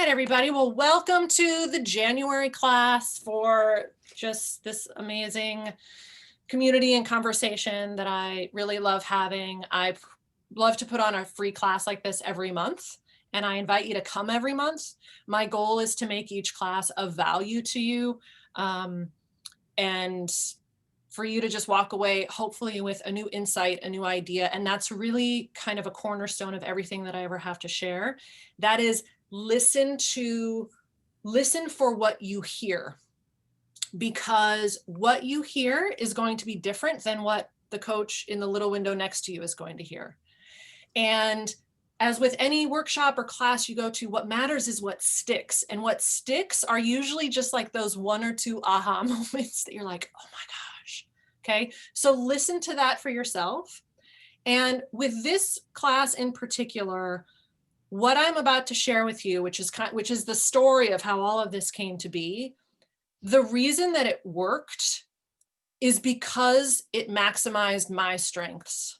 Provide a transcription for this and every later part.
right, everybody. Well, welcome to the January class for just this amazing community and conversation that I really love having. I love to put on a free class like this every month, and I invite you to come every month. My goal is to make each class of value to you, and for you to just walk away, hopefully with a new insight, a new idea. And that's really kind of a cornerstone of everything that I ever have to share. That is, listen for what you hear, because what you hear is going to be different than what the coach in the little window next to you is going to hear. And as with any workshop or class you go to, what matters is what sticks. And what sticks are usually just like those one or two aha moments that you're like, oh my gosh. Okay, so listen to that for yourself. And with this class in particular, what I'm about to share with you, which is the story of how all of this came to be, the reason that it worked is because it maximized my strengths.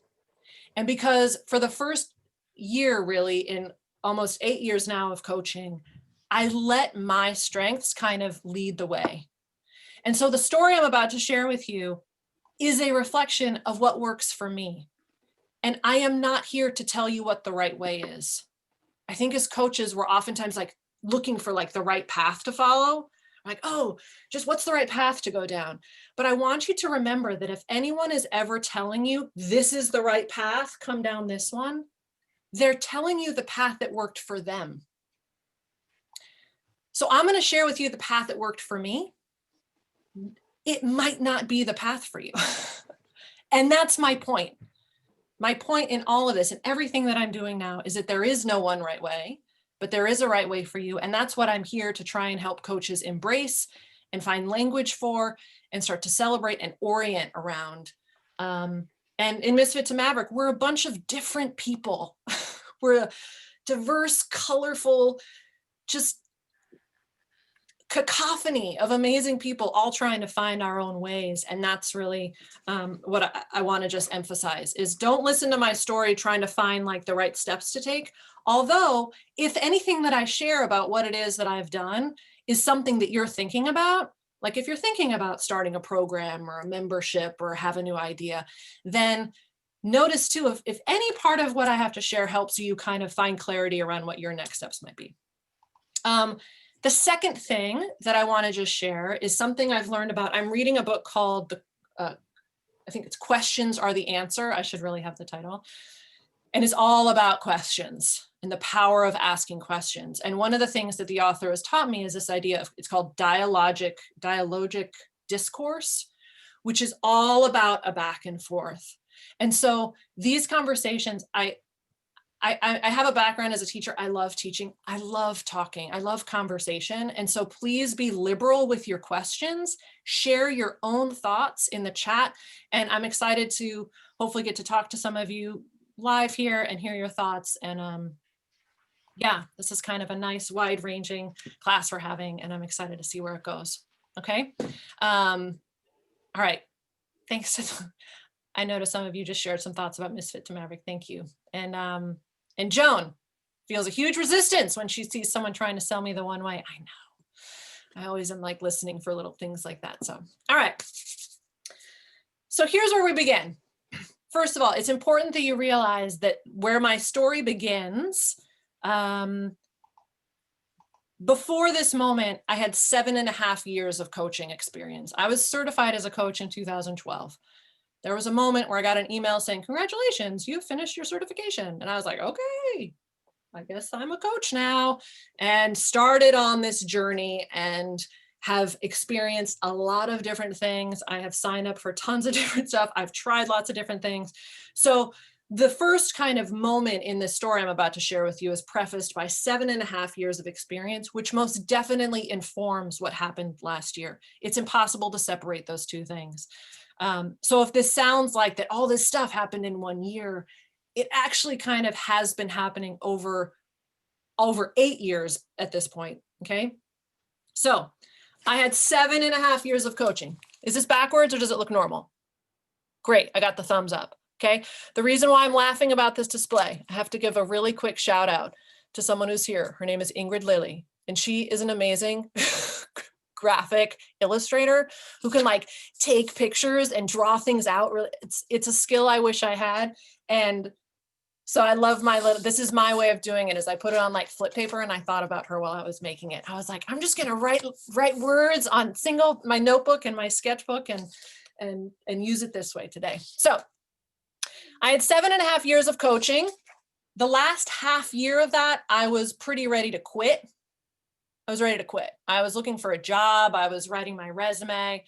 And because for the first year, really, in almost 8 years now of coaching, I let my strengths kind of lead the way. And so the story I'm about to share with you is a reflection of what works for me. And I am not here to tell you what the right way is. I think as coaches, we're oftentimes like looking for like the right path to follow. Like, oh, just what's the right path to go down? But I want you to remember that if anyone is ever telling you this is the right path, come down this one, they're telling you the path that worked for them. So I'm going to share with you the path that worked for me. It might not be the path for you. And that's my point. My point in all of this and everything that I'm doing now is that there is no one right way, but there is a right way for you. And that's what I'm here to try and help coaches embrace and find language for and start to celebrate and orient around. And in Misfit to Maverick, we're a bunch of different people. We're a diverse, colorful, just cacophony of amazing people all trying to find our own ways. And that's really what I want to just emphasize is don't listen to my story trying to find like the right steps to take. Although if anything that I share about what it is that I've done is something that you're thinking about, like if you're thinking about starting a program or a membership or have a new idea, then notice too, if any part of what I have to share helps you kind of find clarity around what your next steps might be. The second thing that I want to just share is something I've learned about. I'm reading a book called, I think it's Questions Are the Answer. I should really have the title. And it's all about questions and the power of asking questions. And one of the things that the author has taught me is this idea of, it's called dialogic discourse, which is all about a back and forth. And so these conversations, I have a background as a teacher. I love teaching. I love talking. I love conversation. And so please be liberal with your questions. Share your own thoughts in the chat. And I'm excited to hopefully get to talk to some of you live here and hear your thoughts. And yeah, this is kind of a nice wide ranging class we're having, and I'm excited to see where it goes. Okay. All right. Thanks. I noticed some of you just shared some thoughts about Misfit to Maverick. Thank you. And Joan feels a huge resistance when she sees someone trying to sell me the one way. I know. I always am like listening for little things like that. So, all right. So here's where we begin. First of all, it's important that you realize that where my story begins, before this moment, I had 7.5 years of coaching experience. I was certified as a coach in 2012. There was a moment where I got an email saying, congratulations, you finished your certification. And I was like, okay, I guess I'm a coach now, and started on this journey and have experienced a lot of different things. I have signed up for tons of different stuff. I've tried lots of different things. So the first kind of moment in this story I'm about to share with you is prefaced by 7.5 years of experience, which most definitely informs what happened last year. It's impossible to separate those two things. So if this sounds like that all this stuff happened in 1 year, it actually kind of has been happening over 8 years at this point, okay? So I had 7.5 years of coaching. Is this backwards or does it look normal? Great, I got the thumbs up, okay? The reason why I'm laughing about this display, I have to give a really quick shout out to someone who's here. Her name is Ingrid Lilly. And she is an amazing graphic illustrator who can like take pictures and draw things out. Really, it's a skill I wish I had. And so I love this is my way of doing it, is I put it on like flip paper, and I thought about her while I was making it. I was like, I'm just gonna write words on my notebook and my sketchbook and use it this way today. So I had 7.5 years of coaching. The last half year of that, I was pretty ready to quit. I was ready to quit. I was looking for a job. I was writing my resume.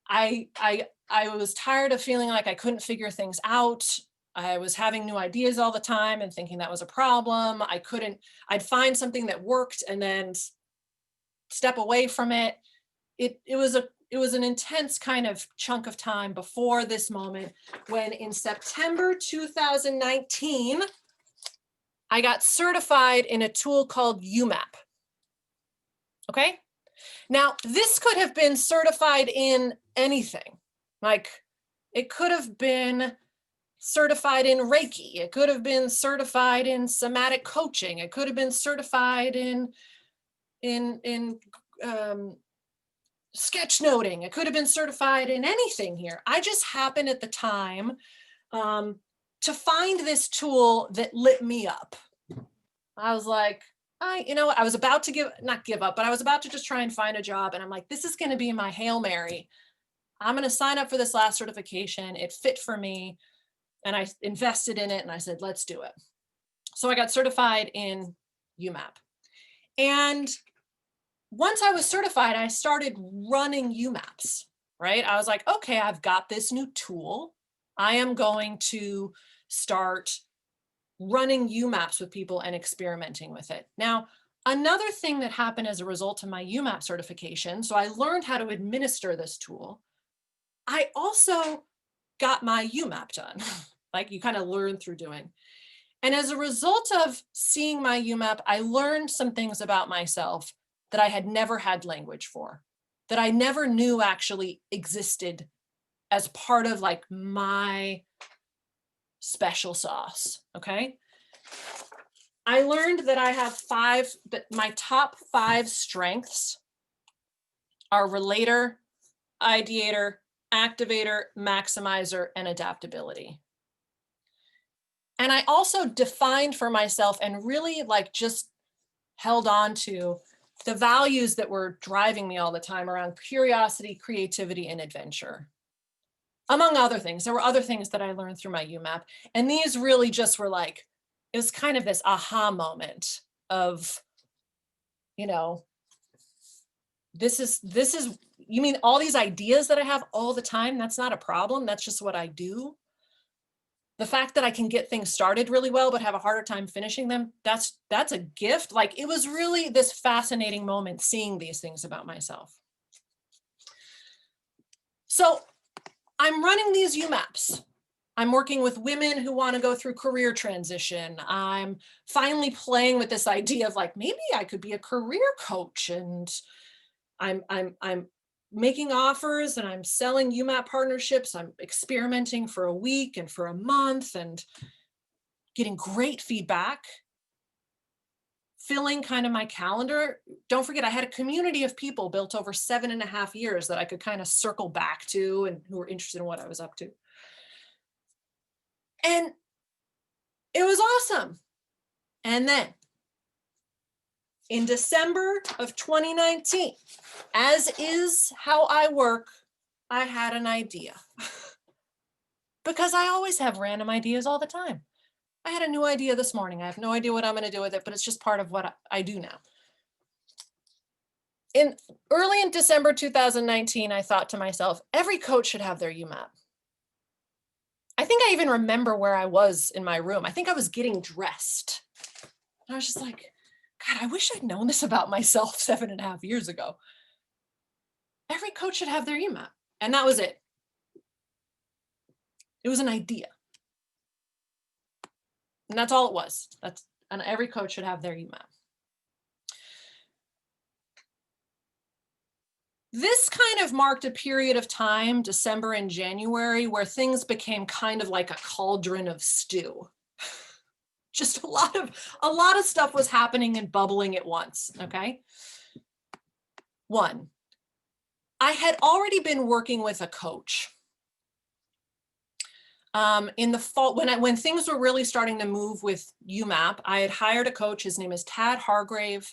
I was tired of feeling like I couldn't figure things out. I was having new ideas all the time and thinking that was a problem. I'd find something that worked and then step away from it. It was an intense kind of chunk of time before this moment when in September 2019, I got certified in a tool called UMAP. Okay. Now, this could have been certified in anything. Like, it could have been certified in Reiki. It could have been certified in somatic coaching. It could have been certified in sketchnoting. It could have been certified in anything here. I just happened at the time to find this tool that lit me up. I was like, I was about to not give up, but I was about to just try and find a job. And I'm like, this is going to be my Hail Mary. I'm going to sign up for this last certification. It fit for me. And I invested in it and I said, let's do it. So I got certified in UMAP. And once I was certified, I started running UMAPs, right? I was like, okay, I've got this new tool. I am going to start running UMAPs with people and experimenting with it. Now, another thing that happened as a result of my UMAP certification, so I learned how to administer this tool. I also got my UMAP done, like you kind of learn through doing. And as a result of seeing my UMAP, I learned some things about myself that I had never had language for, that I never knew actually existed as part of like my special sauce, okay? I learned that I have that my top 5 strengths are relator, ideator, activator, maximizer, and adaptability. And I also defined for myself and really like just held on to the values that were driving me all the time around curiosity, creativity, and adventure. Among other things, there were other things that I learned through my UMAP. And these really just were like, it was kind of this aha moment of, this is, you mean all these ideas that I have all the time? That's not a problem. That's just what I do. The fact that I can get things started really well, but have a harder time finishing them, that's a gift. Like, it was really this fascinating moment seeing these things about myself. So I'm running these UMAPs. I'm working with women who want to go through career transition. I'm finally playing with this idea of like, maybe I could be a career coach, and I'm making offers and I'm selling UMAP partnerships. I'm experimenting for a week and for a month and getting great feedback, filling kind of my calendar. Don't forget, I had a community of people built over 7.5 years that I could kind of circle back to and who were interested in what I was up to. And it was awesome. And then in December of 2019, as is how I work, I had an idea. Because I always have random ideas all the time. I had a new idea this morning. I have no idea what I'm going to do with it, but it's just part of what I do now. Early in December 2019, I thought to myself, every coach should have their UMAP. I think I even remember where I was in my room. I think I was getting dressed. And I was just like, God, I wish I'd known this about myself 7.5 years ago. Every coach should have their UMAP. And that was it. It was an idea. And that's all it was. And every coach should have their UMAP. This kind of marked a period of time, December and January, where things became kind of like a cauldron of stew. Just a lot of stuff was happening and bubbling at once. Okay. One, I had already been working with a coach. In the fall, when things were really starting to move with UMAP, I had hired a coach. His name is Tad Hargrave.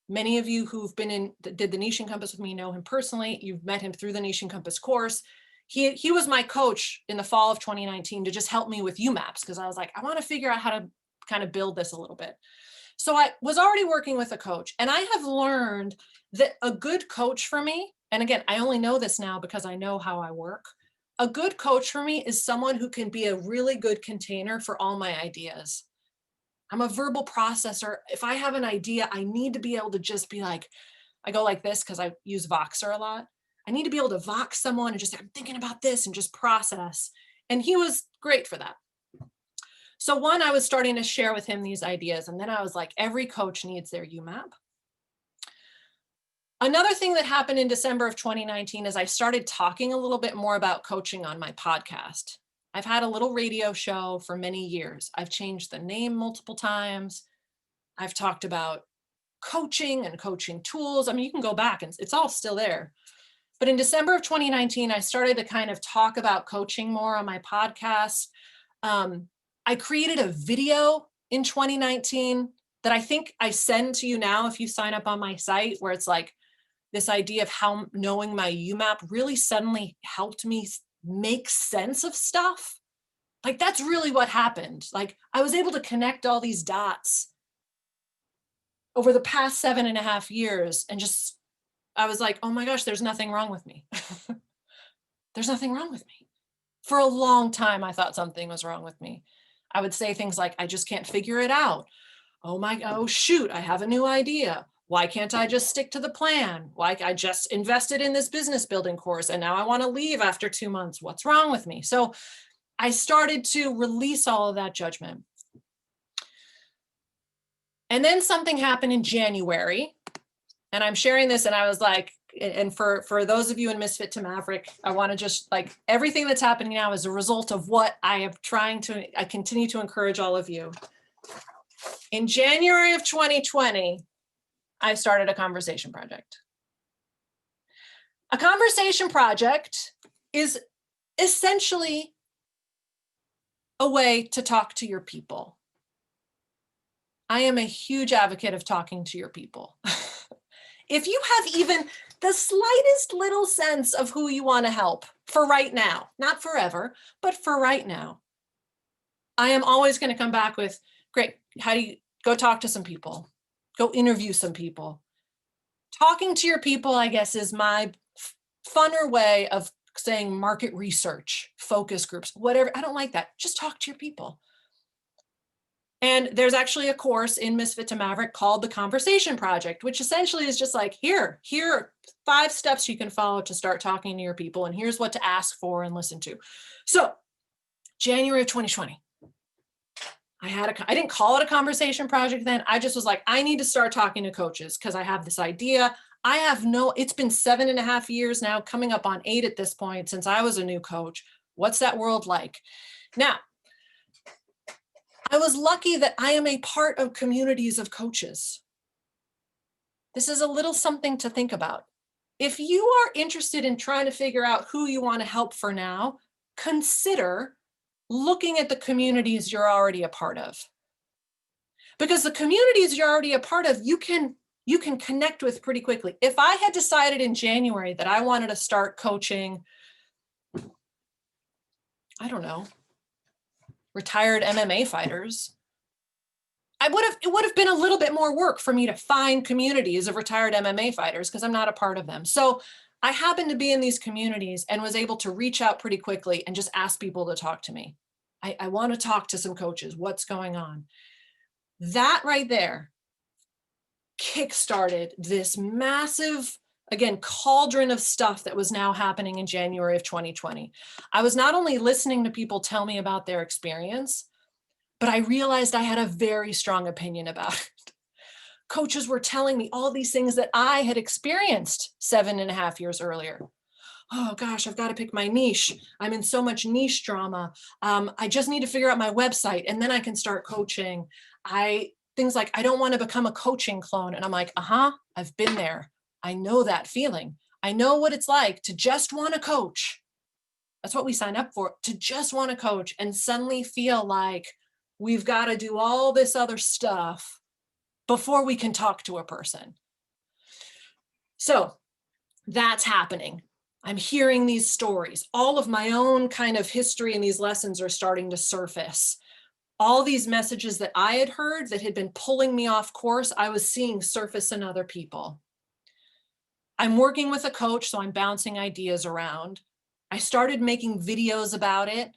Many of you who've did the Niche and Compass with me know him personally. You've met him through the Niche and Compass course. He was my coach in the fall of 2019 to just help me with UMAPs, because I was like, I want to figure out how to kind of build this a little bit. So I was already working with a coach, and I have learned that a good coach for me, and again, I only know this now because I know how I work. A good coach for me is someone who can be a really good container for all my ideas. I'm a verbal processor. If I have an idea, I need to be able to just be like, I go like this because I use Voxer a lot. I need to be able to Vox someone and just say, I'm thinking about this, and just process. And he was great for that. So one, I was starting to share with him these ideas. And then I was like, every coach needs their UMAP. Another thing that happened in December of 2019 is I started talking a little bit more about coaching on my podcast. I've had a little radio show for many years. I've changed the name multiple times. I've talked about coaching and coaching tools. I mean, you can go back and it's all still there. But in December of 2019, I started to kind of talk about coaching more on my podcast. I created a video in 2019 that I think I send to you now if you sign up on my site, where it's like this idea of how knowing my UMAP really suddenly helped me make sense of stuff. Like, that's really what happened. Like, I was able to connect all these dots over the past 7.5 years, and just, I was like, oh my gosh, there's nothing wrong with me. There's nothing wrong with me. For a long time, I thought something was wrong with me. I would say things like, I just can't figure it out. Oh shoot, I have a new idea. Why can't I just stick to the plan? Why I just invested in this business building course and now I want to leave after 2 months. What's wrong with me? So I started to release all of that judgment. And then something happened in January, and I'm sharing this, and I was like, and for those of you in Misfit to Maverick, I want to just, like, everything that's happening now is a result of what I continue to encourage all of you. In January of 2020, I started a conversation project. A conversation project is essentially a way to talk to your people. I am a huge advocate of talking to your people. If you have even the slightest little sense of who you want to help for right now, not forever, but for right now, I am always going to come back with, great, how do you go talk to some people, go interview some people. Talking to your people, I guess, is my funner way of saying market research, focus groups, whatever. I don't like that. Just talk to your people. And there's actually a course in Misfit to Maverick called the Conversation Project, which essentially is just like, here are 5 steps you can follow to start talking to your people, and here's what to ask for and listen to. So January of 2020, I didn't call it a conversation project then. I just was like, I need to start talking to coaches because I have this idea. It's been 7.5 years now, coming up on 8 at this point, since I was a new coach. What's that world like? Now, I was lucky that I am a part of communities of coaches. This is a little something to think about. If you are interested in trying to figure out who you want to help for now, consider looking at the communities you're already a part of. Because the communities you're already a part of, you can connect with pretty quickly. If I had decided in January that I wanted to start coaching, I don't know, retired MMA fighters, it would have been a little bit more work for me to find communities of retired MMA fighters because I'm not a part of them. So I happened to be in these communities and was able to reach out pretty quickly and just ask people to talk to me. I want to talk to some coaches. What's going on? That right there kickstarted this massive, again, cauldron of stuff that was now happening in January of 2020. I was not only listening to people tell me about their experience, but I realized I had a very strong opinion about it. Coaches were telling me all these things that I had experienced 7.5 years earlier. oh gosh, I've got to pick my niche. I'm in so much niche drama. I just need to figure out my website and then I can start coaching. Things like, I don't want to become a coaching clone. And I'm like, I've been there. I know that feeling. I know what it's like to just want to coach. That's what we sign up for, to just want to coach and suddenly feel like we've got to do all this other stuff before we can talk to a person. So that's happening. I'm hearing these stories. All of my own kind of history and these lessons are starting to surface. All these messages that I had heard that had been pulling me off course, I was seeing surface in other people. I'm working with a coach, so I'm bouncing ideas around. I started making videos about it.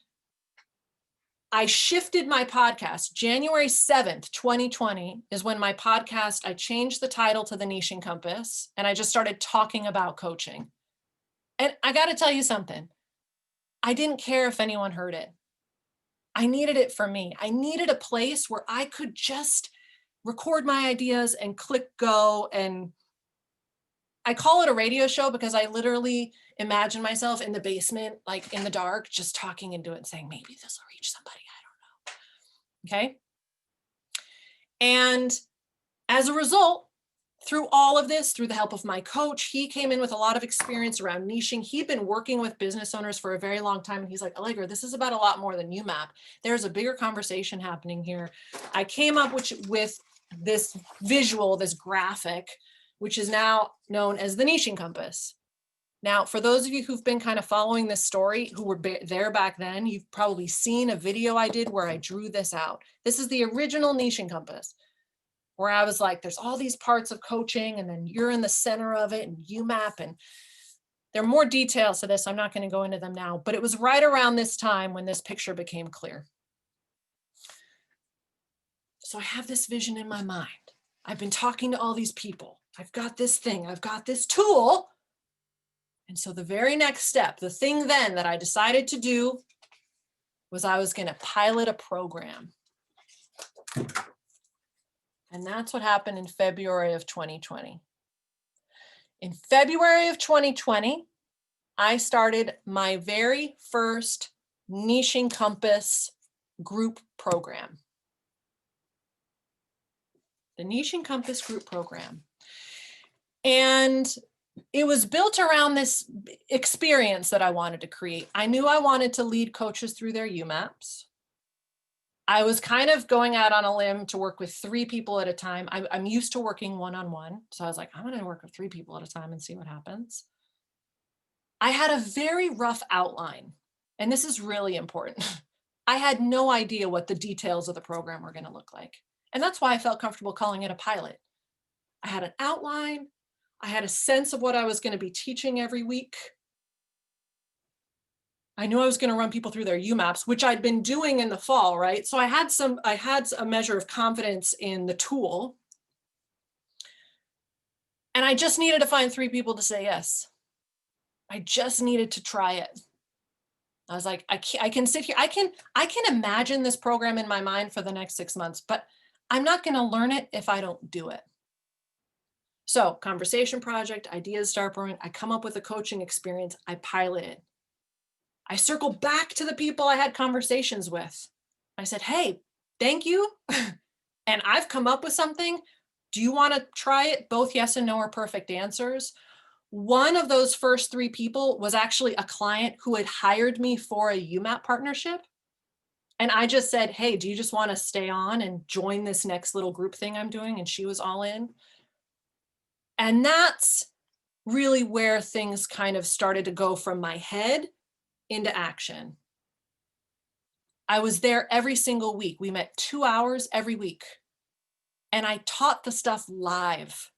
I shifted my podcast. January 7th, 2020 is when my podcast, I changed the title to The Niching Compass, and I just started talking about coaching. And I got to tell you something. I didn't care if anyone heard it. I needed it for me. I needed a place where I could just record my ideas and click go. And I call it a radio show because I literally imagine myself in the basement, like in the dark, just talking into it and saying, maybe this will reach somebody. I don't know. Okay. And as a result, through all of this, through the help of my coach, he came in with a lot of experience around niching. He'd been working with business owners for a very long time. And he's like, Allegra, this is about a lot more than UMAP. There's a bigger conversation happening here. I came up with this visual, this graphic, which is now known as the Niching Compass. Now, for those of you who've been kind of following this story, who were there back then, you've probably seen a video I did where I drew this out. This is the original Niching Compass, where I was like, there's all these parts of coaching and then you're in the center of it and UMAP, and there are more details to this. I'm not going to go into them now, but it was right around this time when this picture became clear. So I have this vision in my mind. I've been talking to all these people. I've got this thing. I've got this tool. And so the very next step, the thing then that I decided to do was I was going to pilot a program. And that's what happened in February of 2020. In February of 2020, I started my very first Niching Compass group program. The Niching Compass group program. And it was built around this experience that I wanted to create. I knew I wanted to lead coaches through their UMAPs. I was kind of going out on a limb to work with 3 people at a time. I'm used to working one-on-one. So I was like, I'm going to work with 3 people at a time and see what happens. I had a very rough outline, and this is really important. I had no idea what the details of the program were going to look like. And that's why I felt comfortable calling it a pilot. I had an outline. I had a sense of what I was going to be teaching every week. I knew I was going to run people through their UMAPs, which I'd been doing in the fall, right? So I had a measure of confidence in the tool. And I just needed to find 3 people to say yes. I just needed to try it. I was like, I can sit here. I can imagine this program in my mind for the next 6 months, but I'm not going to learn it if I don't do it. So conversation project, ideas start brewing. I come up with a coaching experience. I pilot it. I circle back to the people I had conversations with. I said, hey, thank you. And I've come up with something. Do you want to try it? Both yes and no are perfect answers. One of those first 3 people was actually a client who had hired me for a UMAP partnership. And I just said, hey, do you just want to stay on and join this next little group thing I'm doing? And she was all in. And that's really where things kind of started to go from my head into action. I was there every single week. We met 2 hours every week. And I taught the stuff live.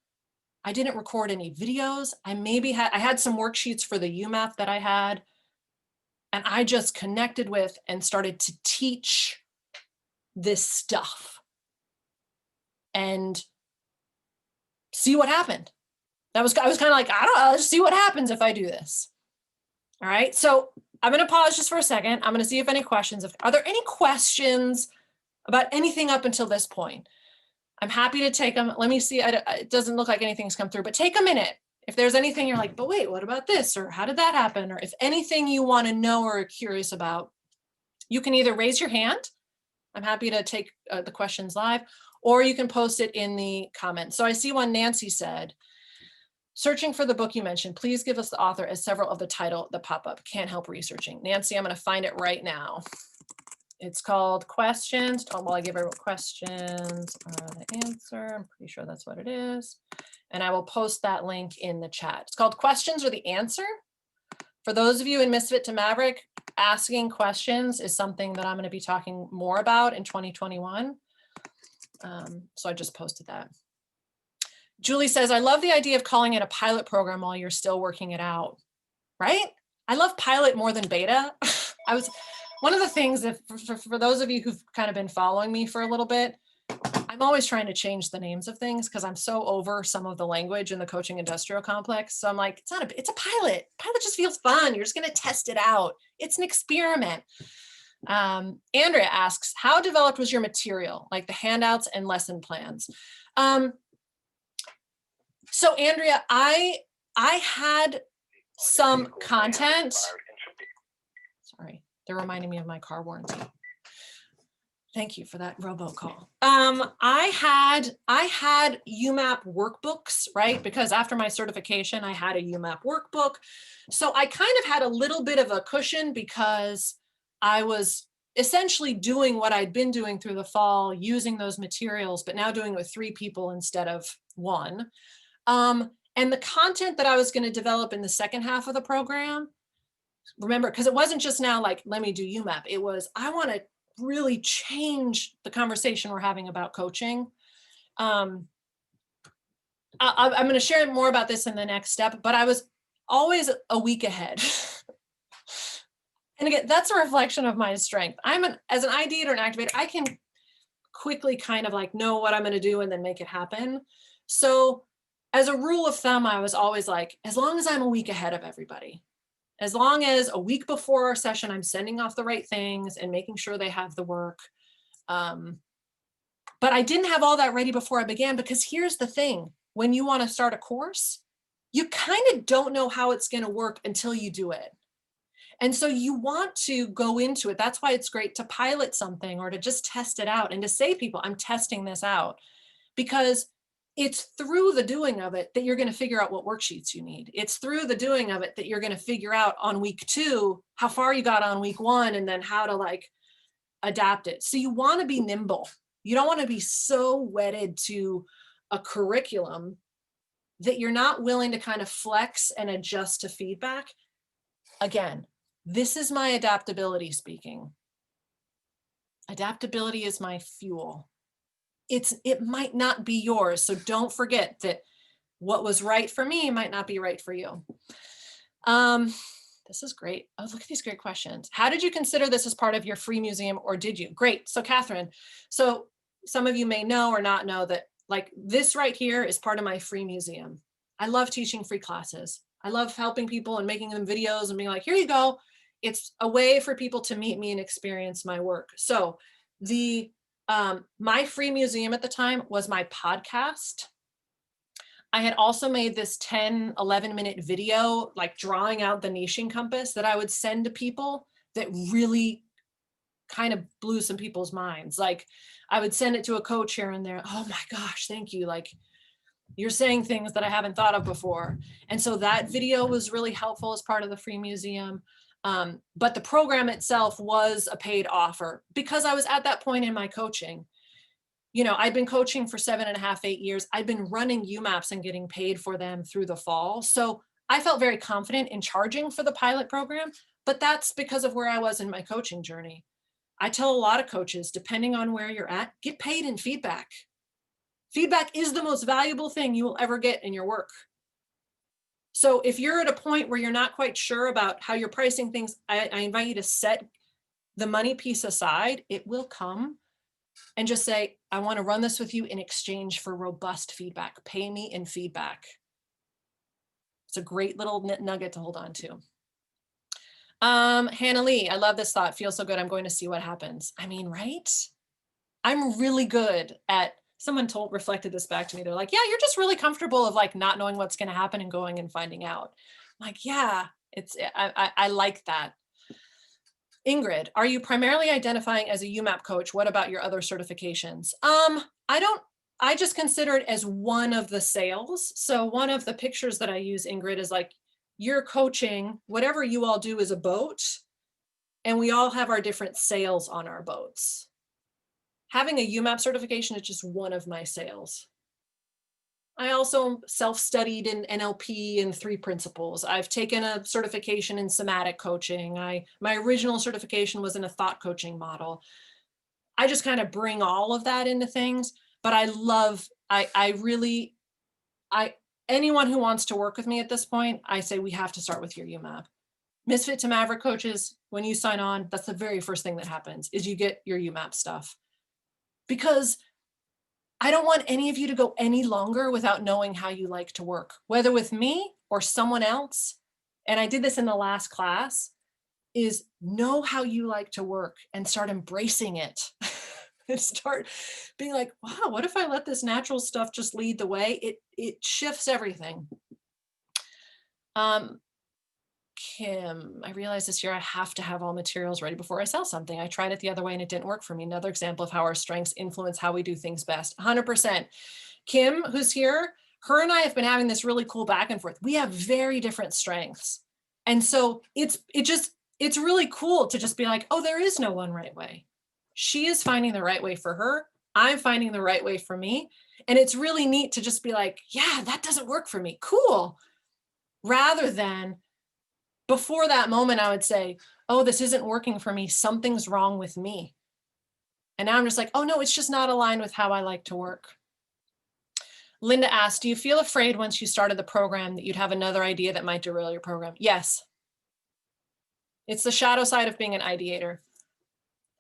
I didn't record any videos. I had some worksheets for the UMAP that I had. And I just connected with and started to teach this stuff and see what happened. I was kind of like, I don't know, let's see what happens if I do this. All right. So I'm going to pause just for a second. I'm going to see if any questions. Are there any questions about anything up until this point? I'm happy to take them. Let me see. It doesn't look like anything's come through, but take a minute If there's anything you're like, but wait, what about this? Or how did that happen? Or if anything you want to know or are curious about, you can either raise your hand. I'm happy to take the questions live, or you can post it in the comments. So I see one Nancy said, searching for the book you mentioned, please give us the author as several of the title that pop up. Can't help researching. Nancy, I'm going to find it right now. It's called Questions. Well, I give her questions, the answer. I'm pretty sure that's what it is. And I will post that link in the chat. It's called Questions or the Answer. For those of you in Misfit to Maverick, asking questions is something that I'm going to be talking more about in 2021. So I just posted that. Julie says, I love the idea of calling it a pilot program while you're still working it out, right? I love pilot more than beta. One of the things that for those of you who've kind of been following me for a little bit, I'm always trying to change the names of things because I'm so over some of the language in the coaching industrial complex. So I'm like, it's a pilot. Pilot just feels fun. You're just going to test it out. It's an experiment. Andrea asks, how developed was your material, like the handouts and lesson plans? So Andrea, I had some content. Sorry, they're reminding me of my car warranty. Thank you for that robocall. I had UMAP workbooks, right? Because after my certification, I had a UMAP workbook. So I kind of had a little bit of a cushion because I was essentially doing what I'd been doing through the fall, using those materials, but now doing it with 3 people instead of 1. And the content that I was going to develop in the second half of the program, remember, because it wasn't just now like, let me do UMAP. It was, I want to really change the conversation we're having about coaching. I'm going to share more about this in the next step, but I was always a week ahead. And again, that's a reflection of my strength. As an ideator and activator, I can quickly kind of like know what I'm going to do and then make it happen. So as a rule of thumb, I was always like, as long as I'm a week ahead of everybody, as long as a week before our session, I'm sending off the right things and making sure they have the work. But I didn't have all that ready before I began, because here's the thing. When you want to start a course, you kind of don't know how it's going to work until you do it. And so you want to go into it. That's why it's great to pilot something or to just test it out and to say to people, I'm testing this out, because it's through the doing of it that you're going to figure out what worksheets you need. It's through the doing of it that you're going to figure out on week 2, how far you got on week 1, and then how to like adapt it. So you want to be nimble. You don't want to be so wedded to a curriculum that you're not willing to kind of flex and adjust to feedback. Again, this is my adaptability speaking. Adaptability is my fuel. It might not be yours. So don't forget that what was right for me might not be right for you. This is great. Oh, look at these great questions. How did you consider this as part of your free museum, or did you? Great. So Catherine, so some of you may know or not know that like this right here is part of my free museum. I love teaching free classes. I love helping people and making them videos and being like, here you go. It's a way for people to meet me and experience my work. So my free museum at the time was my podcast. I had also made this 10, 11-minute video, like drawing out the niching compass that I would send to people that really kind of blew some people's minds. Like I would send it to a coach here and there. Oh my gosh, thank you. Like you're saying things that I haven't thought of before. And so that video was really helpful as part of the free museum. But the program itself was a paid offer because I was at that point in my coaching. You know, I'd been coaching for 7.5, 8 years. I'd been running UMAPs and getting paid for them through the fall. So I felt very confident in charging for the pilot program, but that's because of where I was in my coaching journey. I tell a lot of coaches, depending on where you're at, get paid in feedback. Feedback is the most valuable thing you will ever get in your work. So if you're at a point where you're not quite sure about how you're pricing things, I invite you to set the money piece aside. It will come. And just say, I want to run this with you in exchange for robust feedback. Pay me in feedback. It's a great little nugget to hold on to. Hannah Lee, I love this thought. Feels so good. I'm going to see what happens. I mean, right? I'm really good at Someone reflected this back to me. They're like, yeah, you're just really comfortable of like not knowing what's going to happen and going and finding out. I'm like, yeah, I like that. Ingrid, are you primarily identifying as a UMAP coach? What about your other certifications? I just consider it as one of the sales. So one of the pictures that I use, Ingrid, is like, you're coaching, whatever you all do is a boat, and we all have our different sails on our boats. Having a UMAP certification is just one of my sails. I also self-studied in NLP and 3 principles. I've taken a certification in somatic coaching. My original certification was in a thought coaching model. I just kind of bring all of that into things, but anyone who wants to work with me at this point, I say we have to start with your UMAP. Misfit to Maverick coaches, when you sign on, that's the very first thing that happens is you get your UMAP stuff. Because I don't want any of you to go any longer without knowing how you like to work, whether with me or someone else. And I did this in the last class, is know how you like to work and start embracing it. And start being like, wow, what if I let this natural stuff just lead the way? It shifts everything. Kim, I realized this year I have to have all materials ready before I sell something. I tried it the other way and it didn't work for me. Another example of how our strengths influence how we do things best. 100%. Kim, who's here, her and I have been having this really cool back and forth. We have very different strengths. And so it's really cool to just be like, oh, there is no one right way. She is finding the right way for her. I'm finding the right way for me. And it's really neat to just be like, yeah, that doesn't work for me. Cool. Rather than before that moment, I would say, oh, this isn't working for me. Something's wrong with me. And now I'm just like, oh, no, it's just not aligned with how I like to work. Linda asked, do you feel afraid once you started the program that you'd have another idea that might derail your program? Yes. It's the shadow side of being an ideator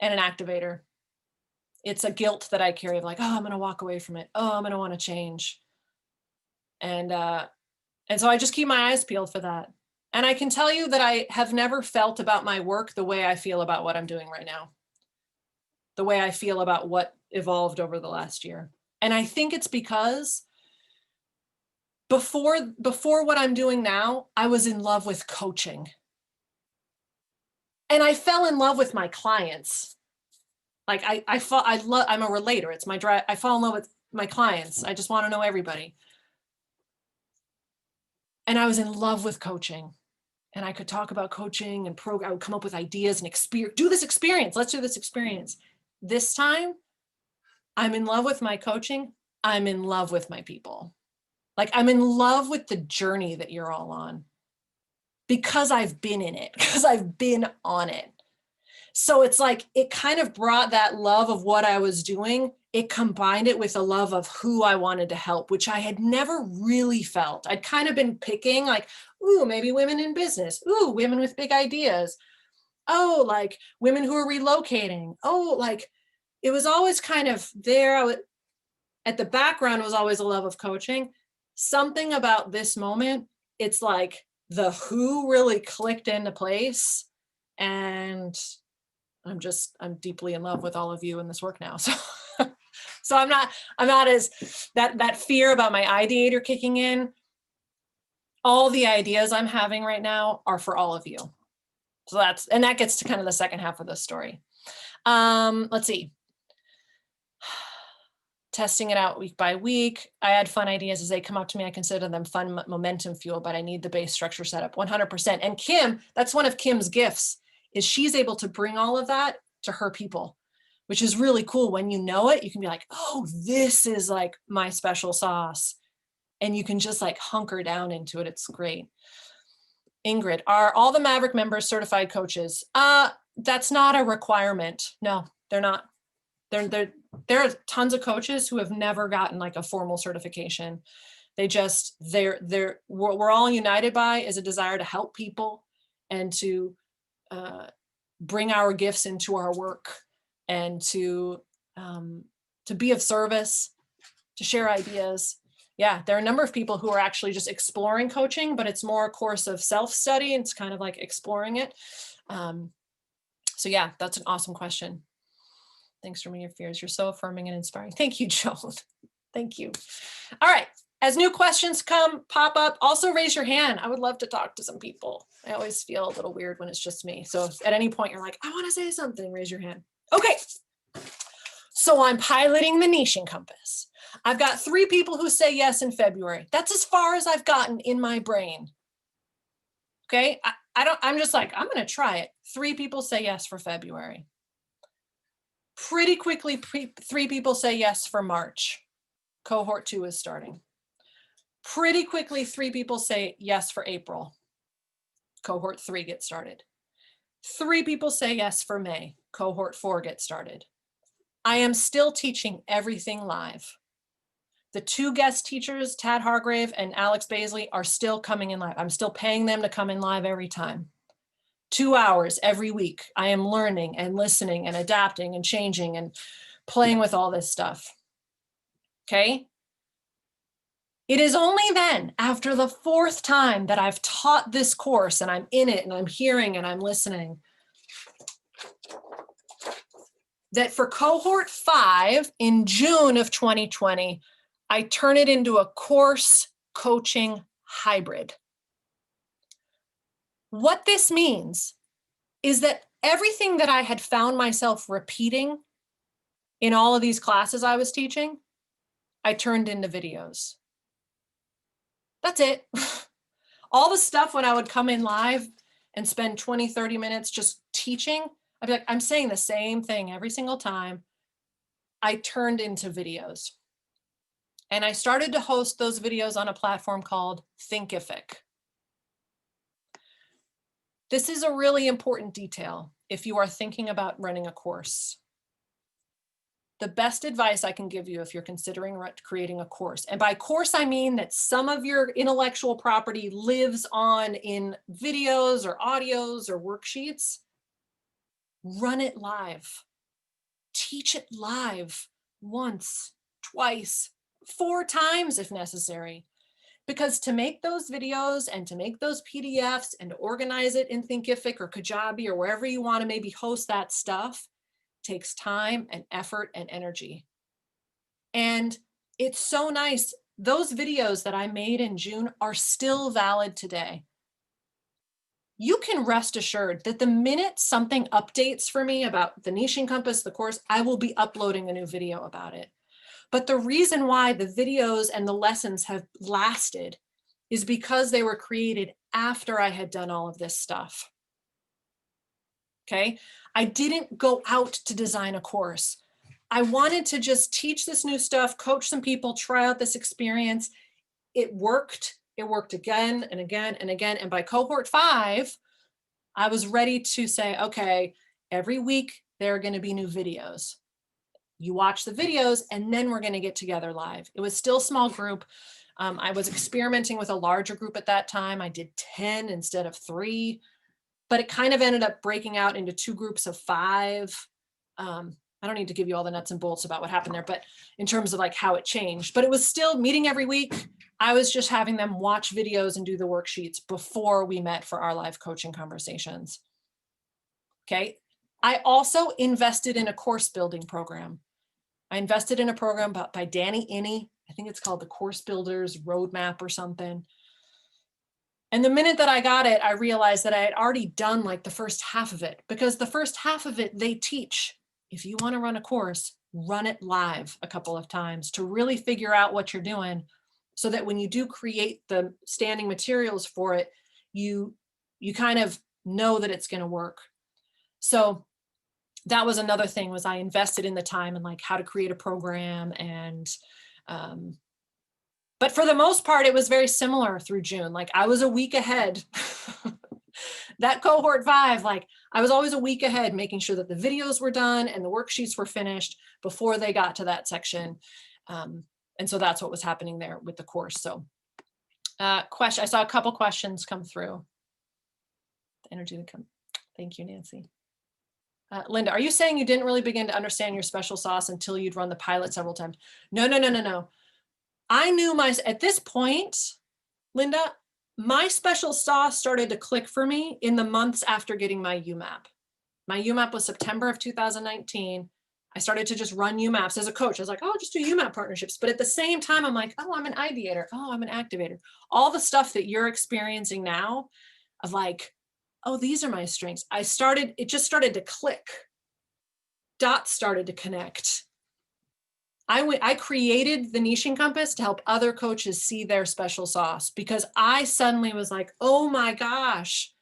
and an activator. It's a guilt that I carry of like, oh, I'm going to walk away from it. Oh, I'm going to want to change. And so I just keep my eyes peeled for that. And I can tell you that I have never felt about my work the way I feel about what I'm doing right now, the way I feel about what evolved over the last year. And I think it's because before what I'm doing now, I was in love with coaching. And I fell in love with my clients. Like I'm a relator. It's my drive. I fall in love with my clients. I just want to know everybody. And I was in love with coaching. And I could talk about coaching and I would come up with ideas and experience. Do this experience. Let's do this experience. This time, I'm in love with my coaching. I'm in love with my people. Like I'm in love with the journey that you're all on because I've been in it, because I've been on it. So it's like, it kind of brought that love of what I was doing. It combined it with a love of who I wanted to help, which I had never really felt. I'd kind of been picking like, ooh, maybe women in business. Ooh, women with big ideas. Oh, like women who are relocating. Oh, like it was always kind of there. At the background was always a love of coaching. Something about this moment, it's like the who really clicked into place. And I'm deeply in love with all of you in this work now. So I'm not as that fear about my ideator kicking in. All the ideas I'm having right now are for all of you. So that gets to kind of the second half of the story. Let's see. Testing it out week by week. I add fun ideas as they come up to me. I consider them fun momentum fuel, but I need the base structure set up 100%. And Kim, that's one of Kim's gifts, is she's able to bring all of that to her people, which is really cool. When you know it, you can be like, oh, this is like my special sauce. And you can just like hunker down into it. It's great. Ingrid, are all the Maverick members certified coaches? That's not a requirement. No, they're not. There are tons of coaches who have never gotten like a formal certification. We're all united by is a desire to help people and to bring our gifts into our work and to be of service, to share ideas. Yeah, there are a number of people who are actually just exploring coaching, but it's more a course of self-study. And it's kind of like exploring it. So yeah, that's an awesome question. Thanks for me your fears. You're so affirming and inspiring. Thank you, Joan. Thank you. All right. As new questions pop up, also raise your hand. I would love to talk to some people. I always feel a little weird when it's just me. So if at any point you're like, I want to say something, raise your hand. Okay. So I'm piloting the niching compass. I've got 3 people who say yes in February. That's as far as I've gotten in my brain. Okay. I'm just like, I'm going to try it. 3 people say yes for February. Pretty quickly, 3 people say yes for March. Cohort 2 is starting. Pretty quickly, 3 people say yes for April. Cohort 3 gets started. 3 people say yes for May. Cohort 4 gets started. I am still teaching everything live. The 2 guest teachers, Tad Hargrave and Alex Baisley, are still coming in live. I'm still paying them to come in live every time. 2 hours every week. I am learning and listening and adapting and changing and playing with all this stuff. Okay? It is only then, after the 4th time that I've taught this course and I'm in it and I'm hearing and I'm listening, that for cohort 5 in June of 2020, I turn it into a course coaching hybrid. What this means is that everything that I had found myself repeating in all of these classes I was teaching, I turned into videos. That's it. All the stuff when I would come in live and spend 20, 30 minutes just teaching, I'd be like, I'm saying the same thing every single time. I turned into videos. And I started to host those videos on a platform called Thinkific. This is a really important detail if you are thinking about running a course. The best advice I can give you if you're considering creating a course, and by course, I mean that some of your intellectual property lives on in videos or audios or worksheets, run it live. Teach it live once, twice, 4 times if necessary. Because to make those videos and to make those PDFs and to organize it in Thinkific or Kajabi or wherever you want to maybe host that stuff takes time and effort and energy. And it's so nice. Those videos that I made in June are still valid today. You can rest assured that the minute something updates for me about the niching compass, the course, I will be uploading a new video about it. But the reason why the videos and the lessons have lasted is because they were created after I had done all of this stuff. Okay, I didn't go out to design a course. I wanted to just teach this new stuff, coach some people, try out this experience. It worked. It worked again and again and again. And by cohort 5, I was ready to say, okay, every week there are going to be new videos. You watch the videos and then we're going to get together live. It was still a small group. I was experimenting with a larger group at that time. I did 10 instead of 3, but it kind of ended up breaking out into 2 groups of 5. I don't need to give you all the nuts and bolts about what happened there, but in terms of like how it changed, but it was still meeting every week. I was just having them watch videos and do the worksheets before we met for our live coaching conversations. Okay. I also invested in a course building program. I invested in a program by Danny Inney. I think it's called the Course Builders Roadmap or something. And the minute that I got it, I realized that I had already done like the first half of it, because the first half of it, they teach, if you want to run a course, run it live a couple of times to really figure out what you're doing, so that when you do create the standing materials for it, you kind of know that it's going to work. So that was another thing, was I invested in the time and like how to create a program. And but for the most part, it was very similar through June. Like I was a week ahead. That cohort 5, like I was always a week ahead, making sure that the videos were done and the worksheets were finished before they got to that section. And so that's what was happening there with the course. So question, I saw a couple questions come through. The energy that come. Thank you, Nancy. Linda, are you saying you didn't really begin to understand your special sauce until you'd run the pilot several times? No. I knew at this point, Linda, my special sauce started to click for me in the months after getting my UMAP. My UMAP was September of 2019. I started to just run UMAPs as a coach. I was like, oh, I'll just do UMAP partnerships. But at the same time, I'm like, oh, I'm an ideator. Oh, I'm an activator. All the stuff that you're experiencing now of like, oh, these are my strengths. It just started to click. Dots started to connect. I created the niching compass to help other coaches see their special sauce, because I suddenly was like, oh my gosh,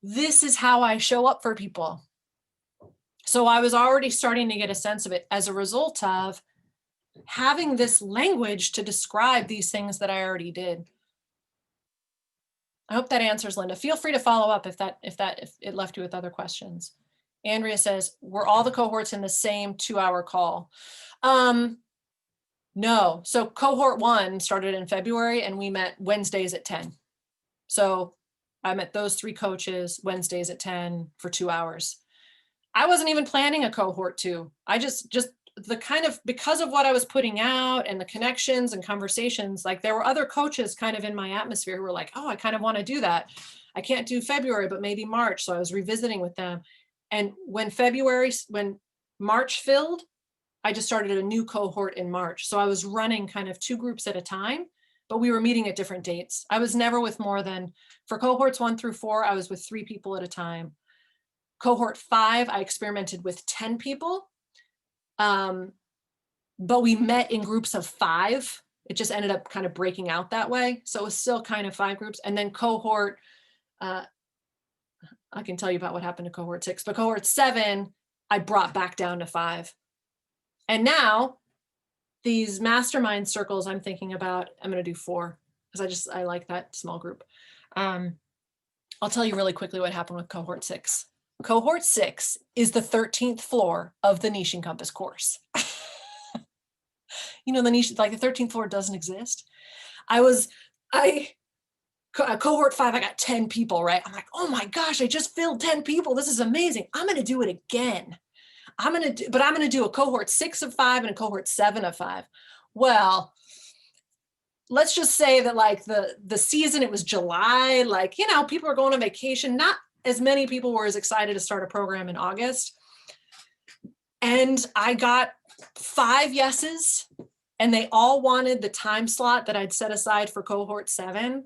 this is how I show up for people. So I was already starting to get a sense of it as a result of having this language to describe these things that I already did. I hope that answers, Linda. Feel free to follow up if it left you with other questions. Andrea says, were all the cohorts in the same 2-hour call? No. So cohort 1 started in February and we met Wednesdays at 10. So I met those 3 coaches Wednesdays at 10 for 2 hours. I wasn't even planning a cohort 2. I just the kind of, because of what I was putting out and the connections and conversations, like there were other coaches kind of in my atmosphere who were like, oh, I kind of want to do that. I can't do February, but maybe March. So I was revisiting with them. And when March filled, I just started a new cohort in March. So I was running kind of 2 groups at a time, but we were meeting at different dates. I was never with more than, for cohorts 1 through 4, I was with 3 people at a time. Cohort 5, I experimented with 10 people. But we met in groups of 5. It just ended up kind of breaking out that way. So it was still kind of 5 groups. And then cohort, I can tell you about what happened to cohort 6, but cohort 7, I brought back down to 5. And now these mastermind circles I'm thinking about, I'm going to do 4 because I like that small group. I'll tell you really quickly what happened with cohort 6. Cohort 6 is the 13th floor of the Niching Compass course. You know, the niche, like the 13th floor doesn't exist. Cohort 5, I got 10 people, right? I'm like, oh my gosh, I just filled 10 people. This is amazing. I'm going to do it again. I'm going to do a cohort 6 of 5 and a cohort 7 of 5. Well, let's just say that like the season, it was July, like, you know, people are going on vacation. Not as many people were as excited to start a program in August. And I got 5 yeses, and they all wanted the time slot that I'd set aside for cohort 7.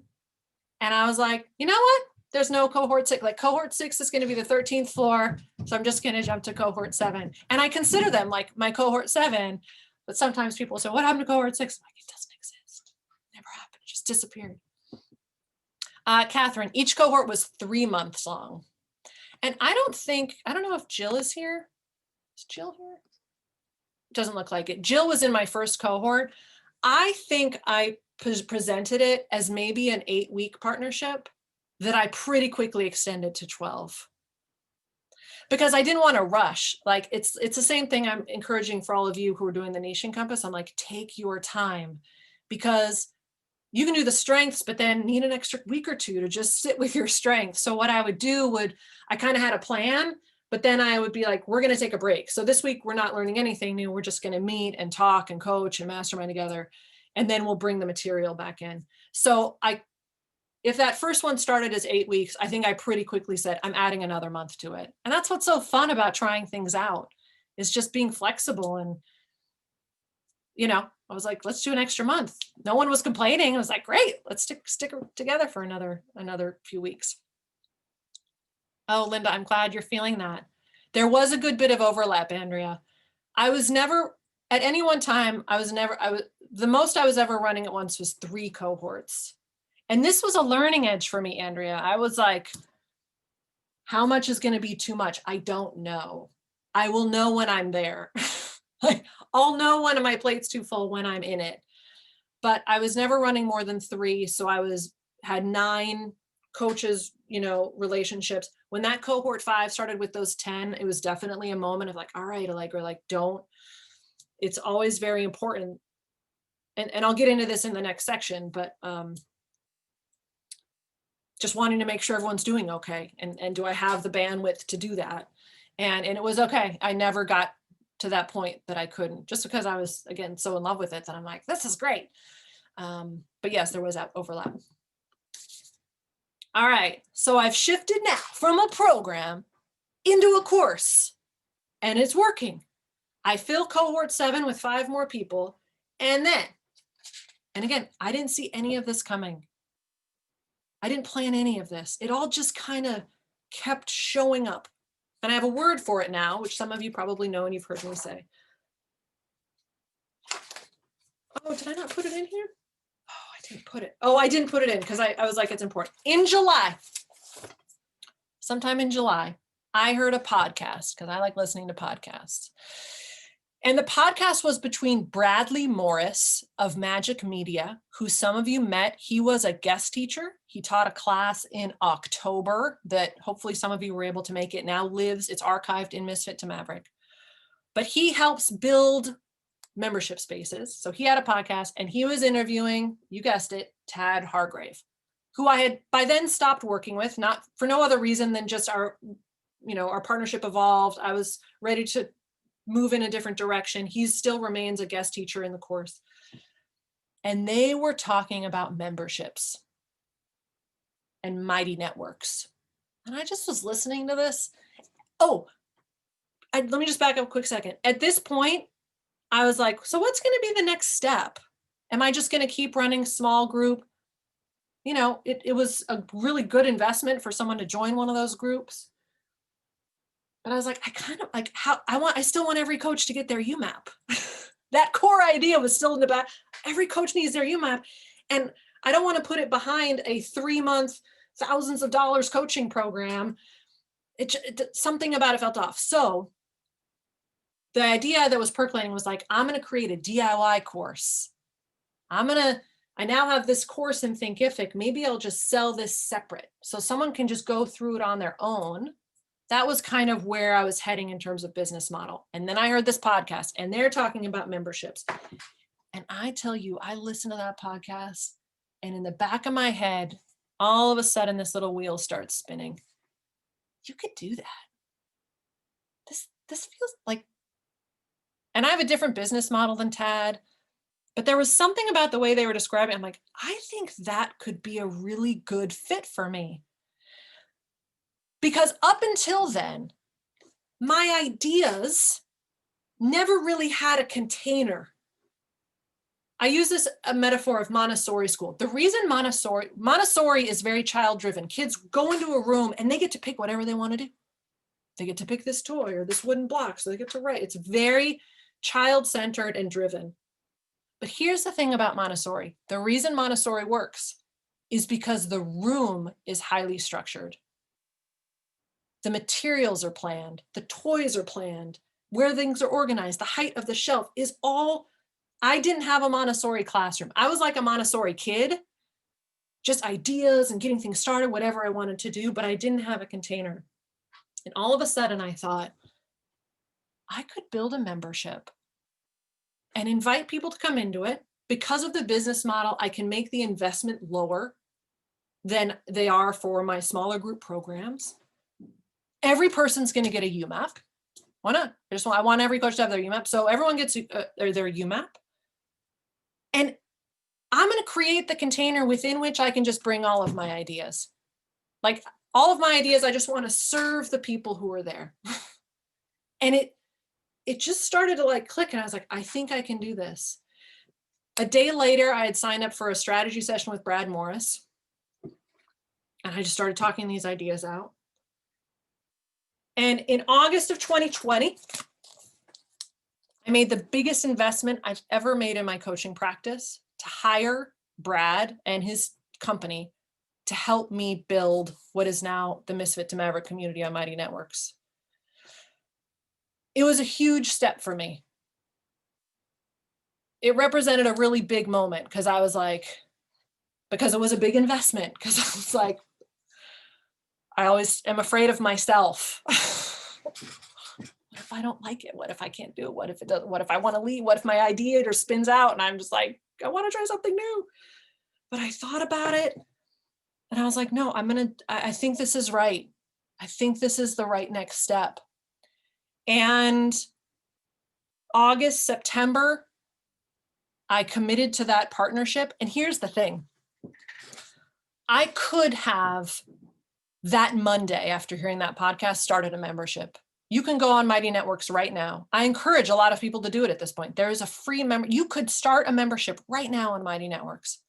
And I was like, you know what? There's no cohort 6. Like cohort 6 is going to be the 13th floor. So I'm just going to jump to cohort 7. And I consider them like my cohort 7. But sometimes people say, what happened to cohort 6? I'm like, it doesn't exist. Never happened. It just disappeared. Catherine, each cohort was 3 months long. And I don't know if Jill is here. Is Jill here? Doesn't look like it. Jill was in my first cohort. I think I presented it as maybe an 8-week partnership that I pretty quickly extended to 12. Because I didn't want to rush. Like it's the same thing I'm encouraging for all of you who are doing the Niching Compass. I'm like, take your time, because you can do the strengths, but then need an extra week or 2 to just sit with your strengths. So what I would do I kind of had a plan, but then I would be like, we're going to take a break. So this week, we're not learning anything new. We're just going to meet and talk and coach and mastermind together. And then we'll bring the material back in. So if that first one started as 8 weeks, I think I pretty quickly said, I'm adding another month to it. And that's what's so fun about trying things out, is just being flexible. And, you know, I was like, let's do an extra month. No one was complaining. I was like, great, let's stick together for another few weeks. Oh, Linda, I'm glad you're feeling that. There was a good bit of overlap, Andrea. I was never, at any one time, the most I was ever running at once was 3 cohorts. And this was a learning edge for me, Andrea. I was like, how much is going to be too much? I don't know. I will know when I'm there. I'll know when my plate's too full when I'm in it. But I was never running more than 3. So I had 9 coaches, you know, relationships. When that cohort 5 started with those 10, it was definitely a moment of like, all right, Allegra, like it's always very important. And I'll get into this in the next section, but just wanting to make sure everyone's doing okay. And do I have the bandwidth to do that? And it was okay. I never got to that point that I couldn't, just because I was, again, so in love with it that I'm like, this is great. But yes, there was that overlap. All right, so I've shifted now from a program into a course, and it's working. I fill cohort 7 with 5 more people. And again, I didn't see any of this coming. I didn't plan any of this. It all just kind of kept showing up. And I have a word for it now, which some of you probably know and you've heard me say. Oh, did I not put it in here? I didn't put it in because I was like, it's important. In July, sometime in July, I heard a podcast because I like listening to podcasts. And the podcast was between Bradley Morris of Magic Media, who some of you met. He was a guest teacher. He taught a class in October that hopefully some of you were able to make. It now lives, it's archived in Misfit to Maverick. But he helps build membership spaces. So he had a podcast and he was interviewing, you guessed it, Tad Hargrave, who I had by then stopped working with, not for no other reason than just our partnership evolved. I was ready to move in a different direction. He still remains a guest teacher in the course. And they were talking about memberships and mighty networks. And I just was listening to this. Let me just back up a quick second. At this point, I was like, so what's going to be the next step? Am I just going to keep running small group? It was a really good investment for someone to join one of those groups. But I was like, I still want every coach to get their UMAP. That core idea was still in the back. Every coach needs their UMAP. And I don't want to put it behind a 3-month, thousands of dollars coaching program. Something about it felt off. So the idea that was percolating was like, I'm going to create a DIY course. I now have this course in Thinkific. Maybe I'll just sell this separate so someone can just go through it on their own. That was kind of where I was heading in terms of business model. And then I heard this podcast and they're talking about memberships. And I tell you, I listened to that podcast and in the back of my head, all of a sudden this little wheel starts spinning. You could do that. This feels like, and I have a different business model than Tad, but there was something about the way they were describing it. I'm like, I think that could be a really good fit for me. Because up until then, my ideas never really had a container. I use this a metaphor of Montessori school. The reason Montessori is very child-driven. Kids go into a room and they get to pick whatever they want to do. They get to pick this toy or this wooden block, so they get to write. It's very child-centered and driven. But here's the thing about Montessori. The reason Montessori works is because the room is highly structured. The materials are planned, the toys are planned, where things are organized, the height of the shelf is all. I didn't have a Montessori classroom. I was like a Montessori kid, just ideas and getting things started, whatever I wanted to do, but I didn't have a container. And all of a sudden I thought, I could build a membership and invite people to come into it. Because of the business model, I can make the investment lower than they are for my smaller group programs. Every person's going to get a UMAP. Why not? I want every coach to have their UMAP. So everyone gets their UMAP. And I'm going to create the container within which I can just bring all of my ideas. Like all of my ideas, I just want to serve the people who are there. And it just started to like click. And I was like, I think I can do this. A day later, I had signed up for a strategy session with Brad Morris. And I just started talking these ideas out. And in August of 2020, I made the biggest investment I've ever made in my coaching practice to hire Brad and his company to help me build what is now the Misfit to Maverick community on Mighty Networks. It was a huge step for me. It represented a really big moment because I was like, because it was a big investment, because I was like, I always am afraid of myself. What if I don't like it? What if I can't do it? What if it doesn't? What if I want to leave? What if my idea spins out and I'm just like, I want to try something new. But I thought about it and I was like, no, I think this is right. I think this is the right next step. And August, September, I committed to that partnership. And here's the thing. I could have that Monday after hearing that podcast started a membership. You can go on Mighty Networks right now. I encourage a lot of people to do it at this point. There is a free member. You could start a membership right now on Mighty Networks.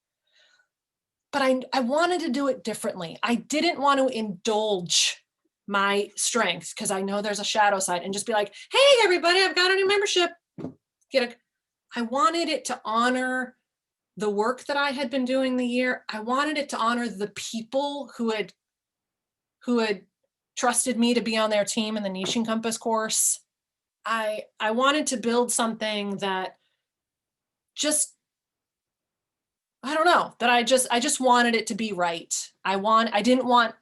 But I wanted to do it differently. I didn't want to indulge my strength because I know there's a shadow side and just be like, hey, everybody, I've got a new membership. I wanted it to honor the work that I had been doing the year. I wanted it to honor the people who had trusted me to be on their team in the Niche and Compass course. I wanted to build something that just, I don't know, that I just wanted it to be right. I didn't want,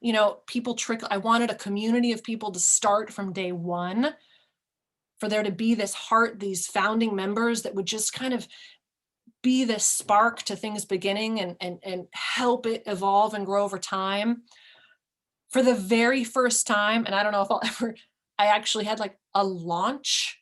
people trickle. I wanted a community of people to start from day one, for there to be this heart, these founding members that would just kind of be this spark to things beginning and help it evolve and grow over time. For the very first time, and I don't know if I actually had like a launch.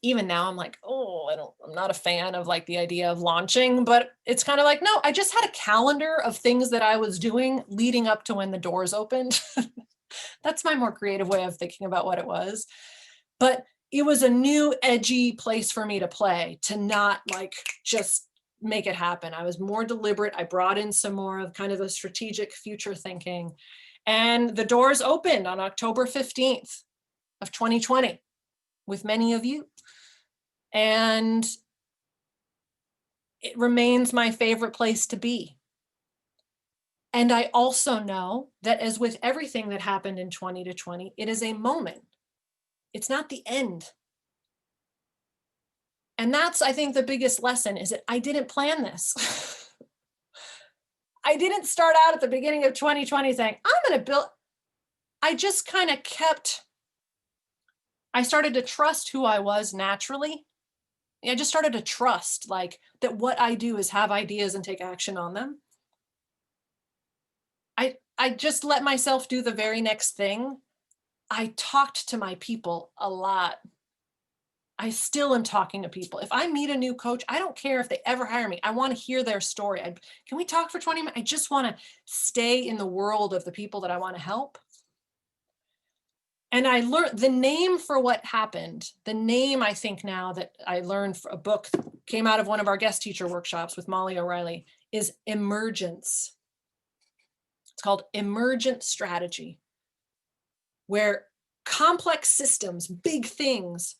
Even now I'm like, oh, I'm not a fan of like the idea of launching, but it's kind of like, no, I just had a calendar of things that I was doing leading up to when the doors opened. That's my more creative way of thinking about what it was. But it was a new edgy place for me to play, to not like just make it happen. I was more deliberate. I brought in some more of kind of a strategic future thinking. And the doors opened on October 15th of 2020 with many of you. And it remains my favorite place to be. And I also know that, as with everything that happened in 2020, it is a moment. It's not the end. And that's, I think, the biggest lesson, is that I didn't plan this. I didn't start out at the beginning of 2020 saying, I'm going to build. I just kind of I started to trust who I was naturally. I just started to trust like that what I do is have ideas and take action on them. I just let myself do the very next thing. I talked to my people a lot. I still am talking to people. If I meet a new coach, I don't care if they ever hire me. I want to hear their story. Can we talk for 20 minutes? I just want to stay in the world of the people that I want to help. And I learned the name for what happened. The name, I think now that I learned, for a book came out of one of our guest teacher workshops with Molly O'Reilly, is emergence. It's called emergent strategy, where complex systems, big things,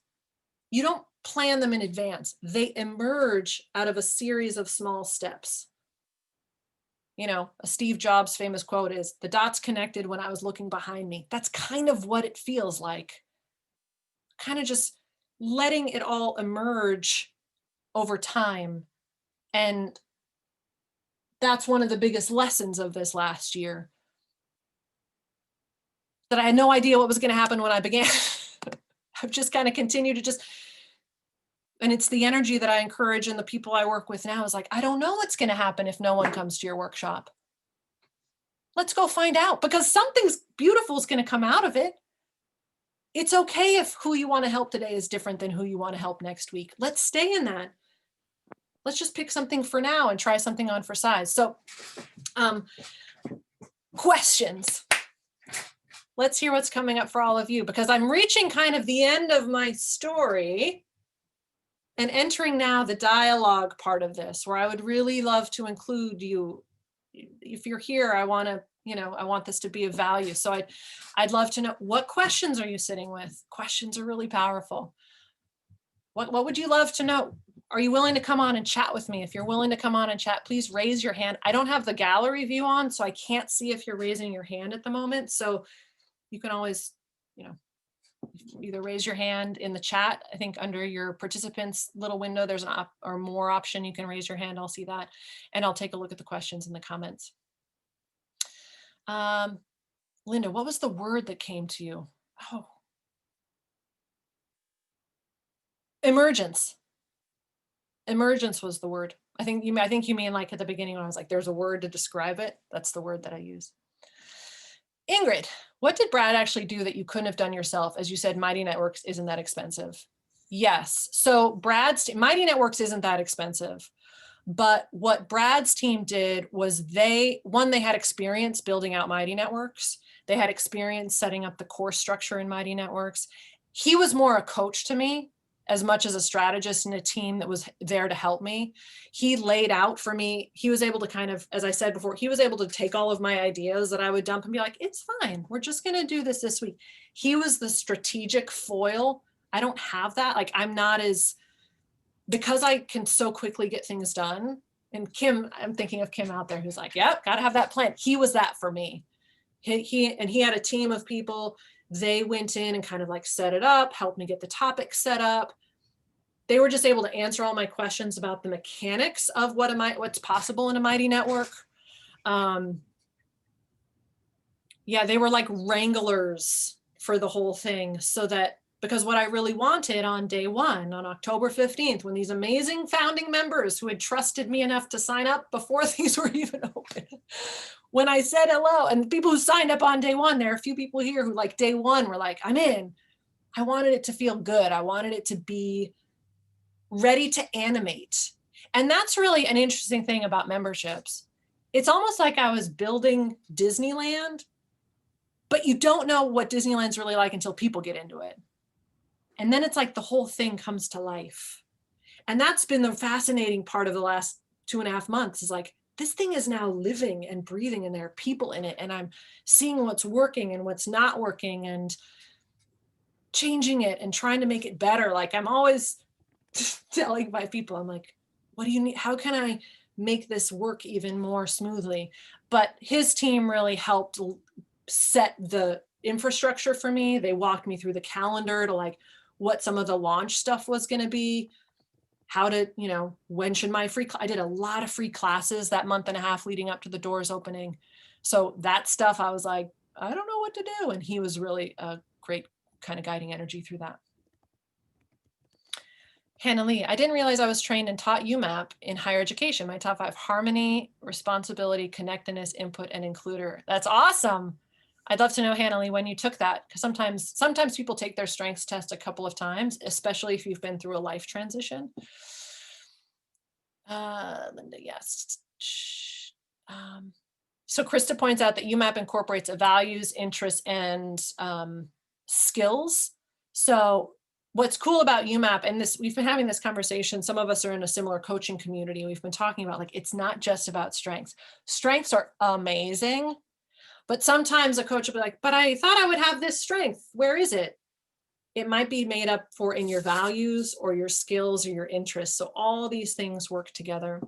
you don't plan them in advance. They emerge out of a series of small steps. A Steve Jobs famous quote is, the dots connected when I was looking behind me. That's kind of what it feels like. Kind of just letting it all emerge over time. And that's one of the biggest lessons of this last year, that I had no idea what was going to happen when I began. I've just kind of continued to and it's the energy that I encourage in the people I work with now, is like, I don't know what's going to happen if no one comes to your workshop. Let's go find out, because something's beautiful is going to come out of it. It's okay if who you want to help today is different than who you want to help next week. Let's stay in that. Let's just pick something for now and try something on for size. So, questions. Let's hear what's coming up for all of you, because I'm reaching kind of the end of my story and entering now the dialogue part of this, where I would really love to include you. If you're here, I want to, I want this to be of value. So I'd love to know, what questions are you sitting with? Questions are really powerful. What would you love to know? Are you willing to come on and chat with me? If you're willing to come on and chat, please raise your hand. I don't have the gallery view on, so I can't see if you're raising your hand at the moment. So you can always, either raise your hand in the chat. I think under your participants little window, there's an or more option. You can raise your hand. I'll see that. And I'll take a look at the questions in the comments. Linda, what was the word that came to you? Oh, emergence. Emergence was the word. I think you mean like at the beginning when I was like, there's a word to describe it. That's the word that I use. Ingrid, what did Brad actually do that you couldn't have done yourself? As you said, Mighty Networks isn't that expensive. Yes. So Mighty Networks isn't that expensive. But what Brad's team did was they had experience building out Mighty Networks. They had experience setting up the course structure in Mighty Networks. He was more a coach to me as much as a strategist and a team that was there to help me. He laid out for me. He was able to kind of, as I said before, he was able to take all of my ideas that I would dump and be like, it's fine. We're just going to do this week. He was the strategic foil. I don't have that. Like, I'm not as, because I can so quickly get things done. And Kim, I'm thinking of Kim out there who's like, yep, got to have that plan. He was that for me. He had a team of people. They went in and kind of like set it up, helped me get the topic set up. They were just able to answer all my questions about the mechanics of what's possible in a Mighty Network. Yeah, they were like wranglers for the whole thing, so that, because what I really wanted on day one, on October 15th, when these amazing founding members who had trusted me enough to sign up before things were even open, when I said hello, and people who signed up on day one, there are a few people here who like day one were like, I'm in. I wanted it to feel good. I wanted it to be ready to animate. And that's really an interesting thing about memberships. It's almost like I was building Disneyland, but you don't know what Disneyland's really like until people get into it. And then it's like the whole thing comes to life. And that's been the fascinating part of the last 2.5 months, is like, this thing is now living and breathing, and there are people in it, and I'm seeing what's working and what's not working, and changing it and trying to make it better. Like, I'm always telling my people, I'm like, what do you need? How can I make this work even more smoothly? But his team really helped set the infrastructure for me. They walked me through the calendar to like what some of the launch stuff was going to be, how to, when should my I did a lot of free classes that month and a half leading up to the doors opening. So that stuff, I was like, I don't know what to do. And he was really a great kind of guiding energy through that. Hannah Lee, I didn't realize I was trained and taught UMAP in higher education. My top 5: harmony, responsibility, connectedness, input, and includer. That's awesome. I'd love to know, Hannah Lee, when you took that, because sometimes people take their strengths test a couple of times, especially if you've been through a life transition. Linda, yes. So Krista points out that UMAP incorporates values, interests, and skills. So what's cool about UMAP, and this, we've been having this conversation, some of us are in a similar coaching community, we've been talking about, like, it's not just about strengths. Strengths are amazing, but sometimes a coach will be like, but I thought I would have this strength. Where is it? It might be made up for in your values or your skills or your interests. So all these things work together.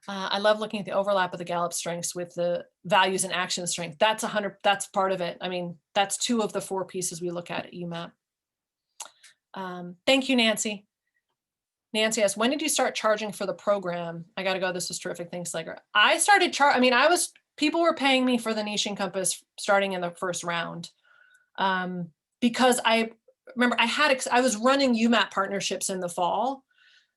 I love looking at the overlap of the Gallup strengths with the values and action strength. That's part of it. I mean, that's 2 of the 4 pieces we look at UMAP. Thank you, Nancy. Nancy asks, when did you start charging for the program? I got to go. This was terrific. Thanks, Slager. I started people were paying me for the Niche and Compass starting in the first round. Because I remember I was running UMAP partnerships in the fall.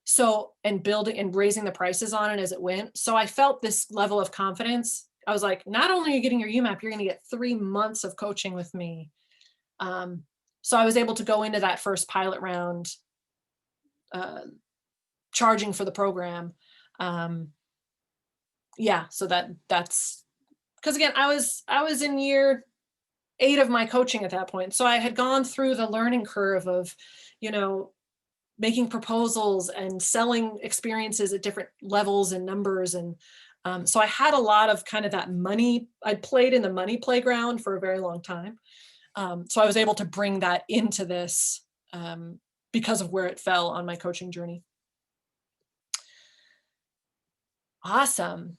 So, and building and raising the prices on it as it went. So I felt this level of confidence. I was like, not only are you getting your UMAP, you're going to get 3 months of coaching with me. So I was able to go into that first pilot round charging for the program. Yeah, so that's because, again, I was in year 8 of my coaching at that point. So I had gone through the learning curve of, making proposals and selling experiences at different levels and numbers. And so I had a lot of kind of that money. I played in the money playground for a very long time. So I was able to bring that into this because of where it fell on my coaching journey. Awesome.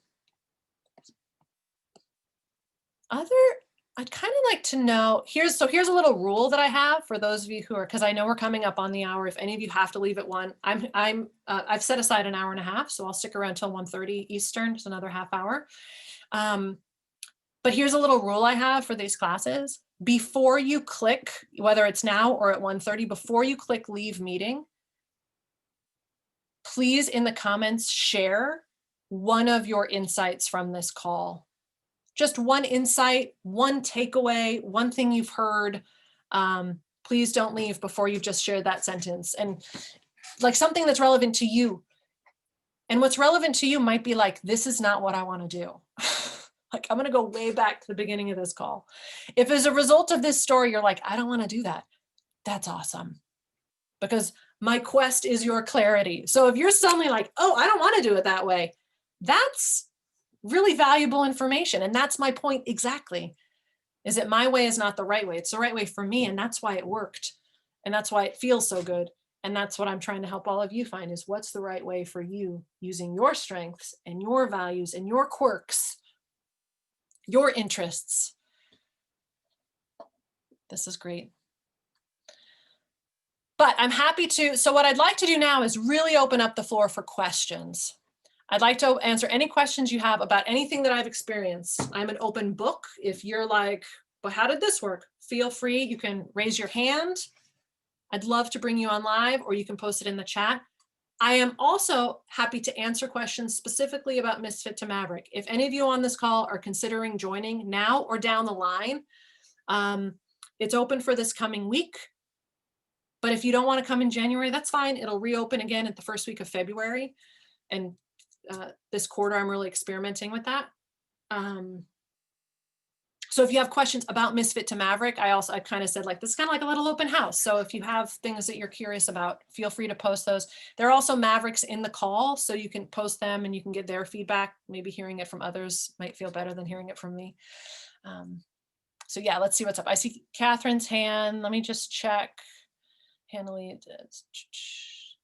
I'd kind of like to know, here's a little rule that I have for those of you who are, because I know we're coming up on the hour. If any of you have to leave at 1, I've set aside an hour and a half, so I'll stick around till 1:30 Eastern, just another half hour. But here's a little rule I have for these classes. Before you click, whether it's now or at 1:30, before you click leave meeting, please in the comments share one of your insights from this call. Just one insight, one takeaway, one thing you've heard. Please don't leave before you've just shared that sentence. And like something that's relevant to you. And what's relevant to you might be like, this is not what I want to do. Like, I'm going to go way back to the beginning of this call. If as a result of this story, you're like, I don't want to do that. That's awesome. Because my quest is your clarity. So if you're suddenly like, oh, I don't want to do it that way, that's really valuable information. And that's my point exactly, is that my way is not the right way. It's the right way for me. And that's why it worked. And that's why it feels so good. And that's what I'm trying to help all of you find, is what's the right way for you, using your strengths and your values and your quirks, your interests. This is great. But I'm happy to, so what I'd like to do now is really open up the floor for questions. I'd like to answer any questions you have about anything that I've experienced. I'm an open book. If you're like, but how did this work? Feel free, you can raise your hand. I'd love to bring you on live, or you can post it in the chat. I am also happy to answer questions specifically about Misfit to Maverick. If any of you on this call are considering joining now or down the line, it's open for this coming week. But if you don't want to come in January, that's fine. It'll reopen again at the first week of February. And this quarter, I'm really experimenting with that. So if you have questions about Misfit to Maverick, I kind of said, like, this is kind of like a little open house. So if you have things that you're curious about, feel free to post those. There are also Mavericks in the call, so you can post them and you can get their feedback. Maybe hearing it from others might feel better than hearing it from me. So yeah, let's see what's up. I see Catherine's hand. Let me just check. Handily,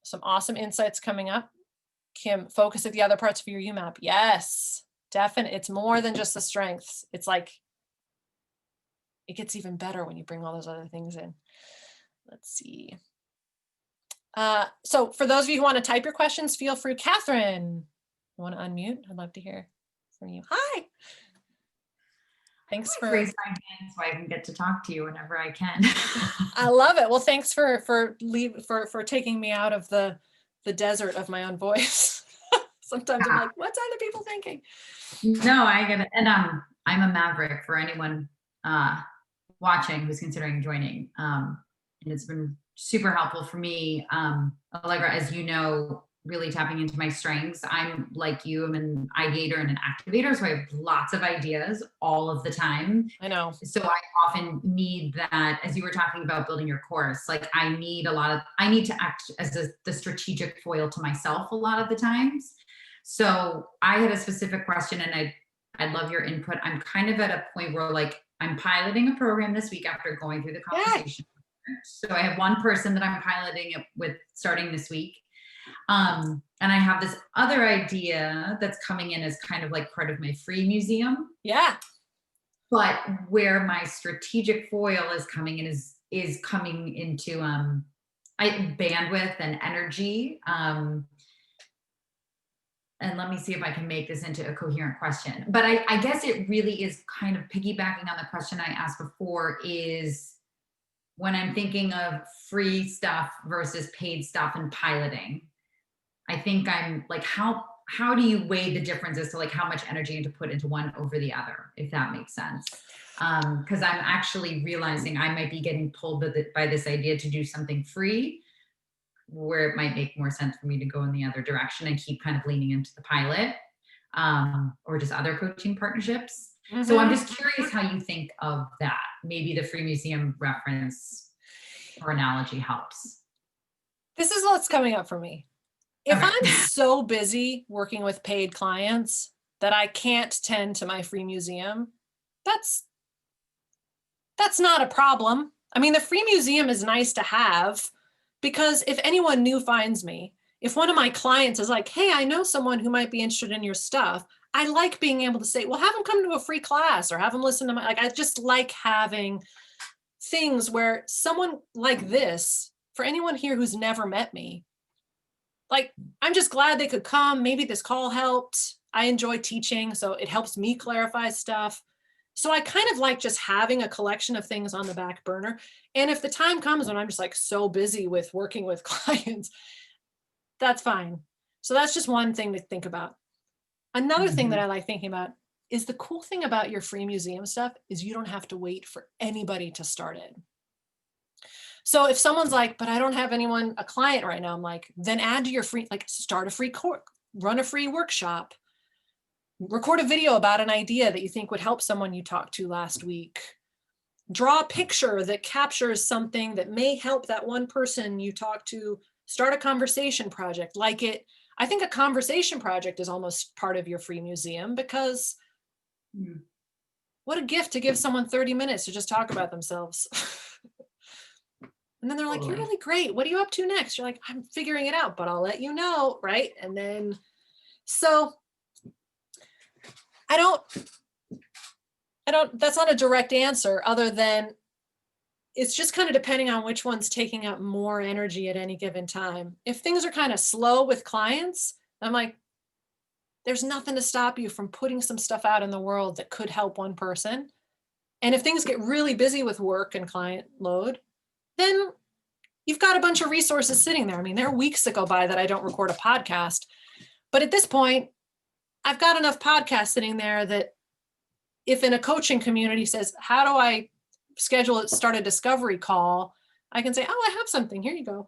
some awesome insights coming up. Kim, focus at the other parts of your UMAP. Yes, definitely. It's more than just the strengths. It's like, it gets even better when you bring all those other things in. Let's see. So for those of you who want to type your questions, feel free. Catherine, you want to unmute? I'd love to hear from you. Hi. Thanks for raise my hand so I can get to talk to you whenever I can. I love it. Well, thanks for taking me out of the desert of my own voice. Sometimes I'm like, what's other people thinking? No, I get it. And I'm a Maverick for anyone watching who's considering joining. And it's been super helpful for me. Allegra, as you know, really tapping into my strengths. I'm like you, I'm an ideator and an activator. So I have lots of ideas all of the time. I know. So I often need that, as you were talking about building your course, like I need to act as the strategic foil to myself a lot of the times. So I had a specific question and I'd love your input. I'm kind of at a point where, like, I'm piloting a program this week after going through the conversation. Yeah. So I have one person that I'm piloting it with starting this week. And I have this other idea that's coming in as kind of like part of my free museum. Yeah. But where my strategic foil is coming in is coming into bandwidth and energy. And let me see if I can make this into a coherent question. But I guess it really is kind of piggybacking on the question I asked before, is when I'm thinking of free stuff versus paid stuff and piloting, I think I'm like, how do you weigh the difference as to like how much energy to put into one over the other, if that makes sense? Because I'm actually realizing I might be getting pulled by this idea to do something free, where it might make more sense for me to go in the other direction and keep kind of leaning into the pilot, or just other coaching partnerships. Mm-hmm. So I'm just curious how you think of that. Maybe the free museum reference or analogy helps. This is what's coming up for me. If okay. I'm so busy working with paid clients that I can't tend to my free museum, that's not a problem. I mean, the free museum is nice to have, because if anyone new finds me, if one of my clients is like, hey, I know someone who might be interested in your stuff, I like being able to say, well, have them come to a free class or have them listen to my, like, I just like having things where someone like this, for anyone here who's never met me, like, I'm just glad they could come. Maybe this call helped. I enjoy teaching, so it helps me clarify stuff. So I kind of like just having a collection of things on the back burner. And if the time comes when I'm just like so busy with working with clients, that's fine. So that's just one thing to think about. Another thing that I like thinking about is the cool thing about your free museum stuff is you don't have to wait for anybody to start it. So if someone's like, but I don't have a client right now, I'm like, then add to your free, like start a free course, run a free workshop, record a video about an idea that you think would help someone you talked to last week. Draw a picture that captures something that may help that one person you talked to. Start a conversation project. I think a conversation project is almost part of your free museum, because what a gift to give someone 30 minutes to just talk about themselves. And then they're like, you're Totally. really great. What are you up to next? You're like, I'm figuring it out, but I'll let you know. Right. And then, so I don't, that's not a direct answer, other than it's just kind of depending on which one's taking up more energy at any given time. If things are kind of slow with clients, I'm like, there's nothing to stop you from putting some stuff out in the world that could help one person. And if things get really busy with work and client load, then you've got a bunch of resources sitting there. I mean, there are weeks that go by that I don't record a podcast, but at this point, I've got enough podcasts sitting there that if in a coaching community says, how do I start a discovery call, I can say, oh, I have something, here you go.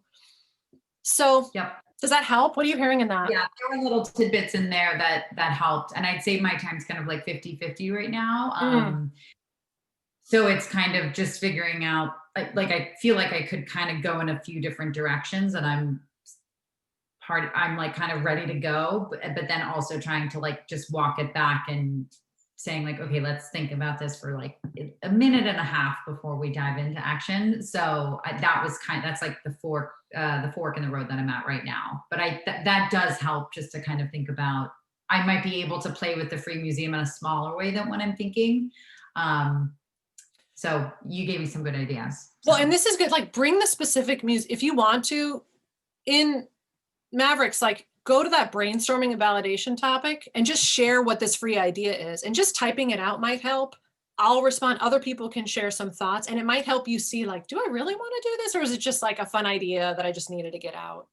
So Yep. does that help? What are you hearing in that? Yeah, there were little tidbits in there that helped. And I'd say my time's kind of like 50-50 right now. So it's kind of just figuring out, like I feel like I could kind of go in a few different directions, and I'm like kind of ready to go, but then also trying to like just walk it back and saying like, okay, let's think about this for like a minute and a half before we dive into action. So that's like the fork in the road that I'm at right now. But that does help, just to kind of think about, I might be able to play with the free museum in a smaller way than what I'm thinking. So you gave me some good ideas. So. Well, and this is good. Like, bring the specific music if you want to. In Mavericks, like, go to that brainstorming and validation topic and just share what this free idea is. And just typing it out might help. I'll respond. Other people can share some thoughts, and it might help you see, like, do I really want to do this? Or is it just like a fun idea that I just needed to get out?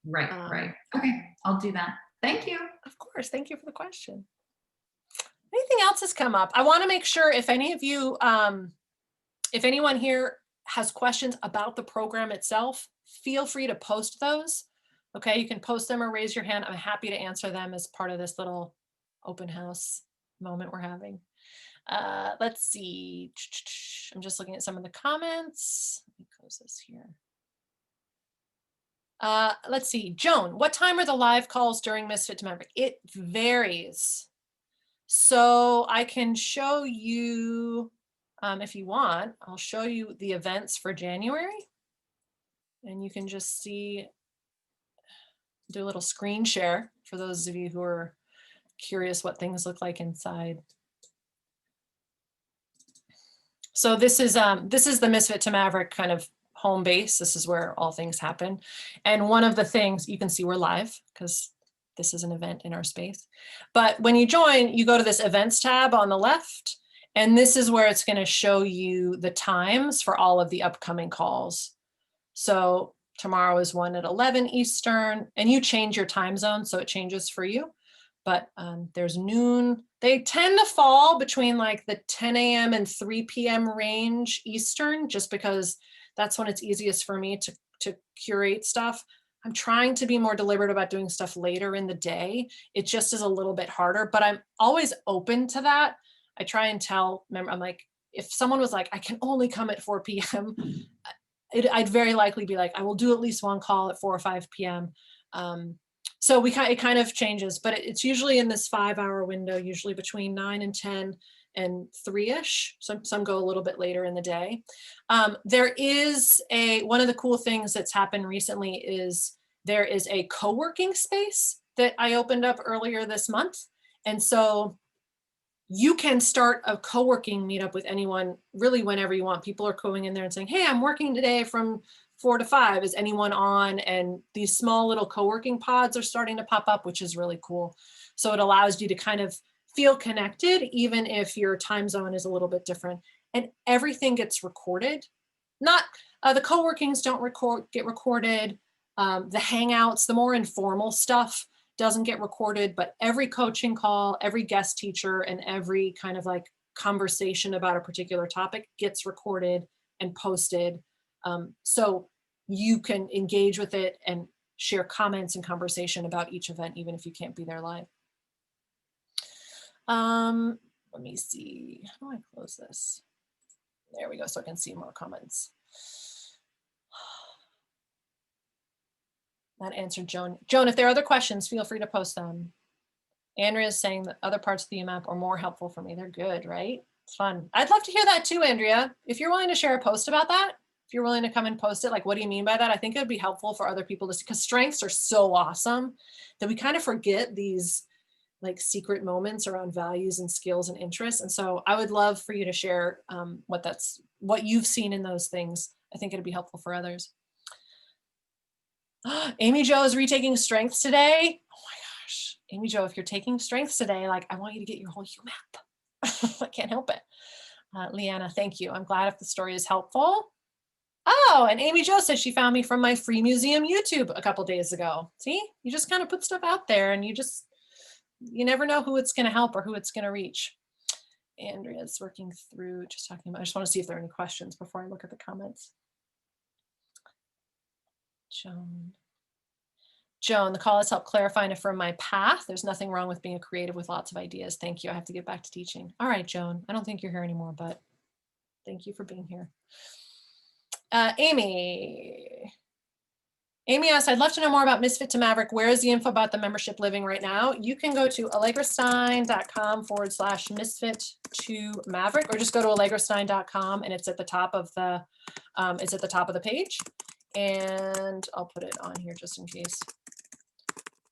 Right. Okay. I'll do that. Thank you. Of course. Thank you for the question. Anything else has come up? I want to make sure if any of you, if anyone here has questions about the program itself, feel free to post those. Okay, you can post them or raise your hand. I'm happy to answer them as part of this little open house moment we're having. Let's see. I'm just looking at some of the comments. Let me close this here. Let's see. Joan, what time are the live calls during Misfit to Maverick? It varies. So I can show you, if you want, I'll show you the events for January. And you can just see, do a little screen share for those of you who are curious what things look like inside. So this is the Misfit to Maverick kind of home base. This is where all things happen. And one of the things, you can see we're live because this is an event in our space. But when you join, you go to this events tab on the left, and this is where it's going to show you the times for all of the upcoming calls. So tomorrow is one at 11 Eastern, and you change your time zone, so it changes for you. But there's noon. They tend to fall between like the 10 a.m. and 3 p.m. range Eastern, just because that's when it's easiest for me to curate stuff. I'm trying to be more deliberate about doing stuff later in the day. It just is a little bit harder, but I'm always open to that. I try and tell, I'm like, if someone was like, I can only come at 4 p.m., I'd very likely be like, I will do at least one call at 4 or 5 p.m. So it kind of changes, but it's usually in this 5-hour window, usually between 9 and 10 and 3-ish. Some go a little bit later in the day. There is one of the cool things that's happened recently is there is a co-working space that I opened up earlier this month. And so you can start a co-working meetup with anyone really whenever you want. People are going in there and saying, hey, I'm working today from 4 to 5. Is anyone on? And these small little co-working pods are starting to pop up, which is really cool. So it allows you to kind of feel connected, even if your time zone is a little bit different. And everything gets recorded. Not the co-workings don't get recorded. The hangouts, the more informal stuff doesn't get recorded, but every coaching call, every guest teacher, and every kind of like conversation about a particular topic gets recorded and posted. So you can engage with it and share comments and conversation about each event, even if you can't be there live. Let me see. How do I close this? There we go, so I can see more comments. That answered Joan. Joan, if there are other questions, feel free to post them. Andrea is saying that other parts of the UMAP are more helpful for me. They're good, right? It's fun. I'd love to hear that too, Andrea. If you're willing to share a post about that, if you're willing to come and post it, like, what do you mean by that? I think it would be helpful for other people to see, because strengths are so awesome that we kind of forget these like secret moments around values and skills and interests. And so I would love for you to share what you've seen in those things. I think it'd be helpful for others. Amy Jo is retaking strengths today. Oh my gosh. Amy Jo, if you're taking strengths today, like, I want you to get your whole UMAP. I can't help it. Leanna, thank you. I'm glad if the story is helpful. Oh, and Amy Jo says she found me from my free museum YouTube a couple days ago. See, you just kind of put stuff out there and you never know who it's going to help or who it's going to reach. Andrea's working through just talking about, I just want to see if there are any questions before I look at the comments. Joan, the call has helped clarify and affirm my path. There's nothing wrong with being a creative with lots of ideas. Thank you. I have to get back to teaching. All right, Joan, I don't think you're here anymore, but thank you for being here. Amy asked, I'd love to know more about Misfit to Maverick. Where is the info about the membership living right now? You can go to allegrastein.com/misfit to Maverick, or just go to allegrastein.com and it's at the top of the page. And I'll put it on here just in case.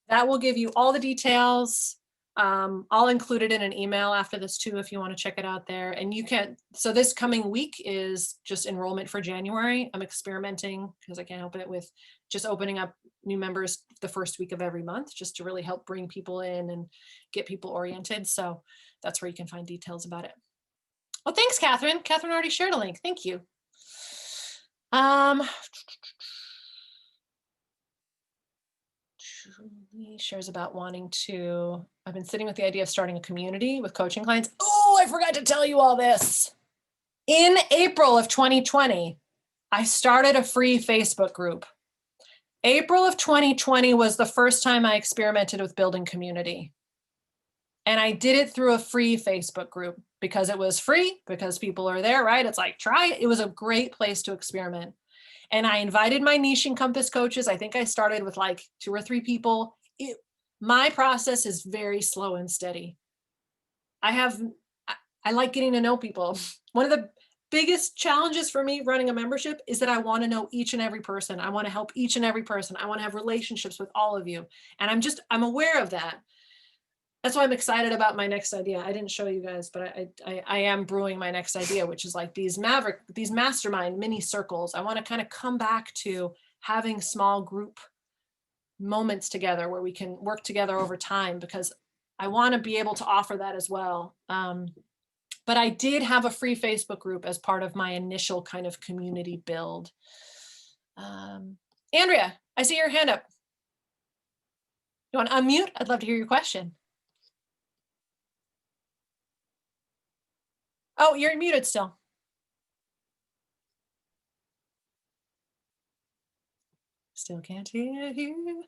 That will give you all the details. I'll include it in an email after this too, if you want to check it out there. And you can, so this coming week is just enrollment for January. I'm experimenting because I can't help it with just opening up new members the first week of every month, just to really help bring people in and get people oriented. So that's where you can find details about it. Well, thanks, Catherine. Catherine already shared a link. Thank you. Julie shares about wanting to, I've been sitting with the idea of starting a community with coaching clients. Oh, I forgot to tell you all this. In April of 2020, I started a free Facebook group. April of 2020 was the first time I experimented with building community. And I did it through a free Facebook group because it was free, because people are there, right? It's like, try it. It was a great place to experiment. And I invited my niche and compass coaches. I think I started with like 2 or 3 people. My process is very slow and steady. I like getting to know people. One of the biggest challenges for me running a membership is that I want to know each and every person. I want to help each and every person. I want to have relationships with all of you. And I'm aware of that. That's why I'm excited about my next idea. I didn't show you guys, but I am brewing my next idea, which is like these mastermind mini circles. I want to kind of come back to having small group moments together where we can work together over time, because I want to be able to offer that as well. But I did have a free Facebook group as part of my initial kind of community build. Andrea, I see your hand up. You want to unmute? I'd love to hear your question. Oh, you're muted still. Still can't hear you.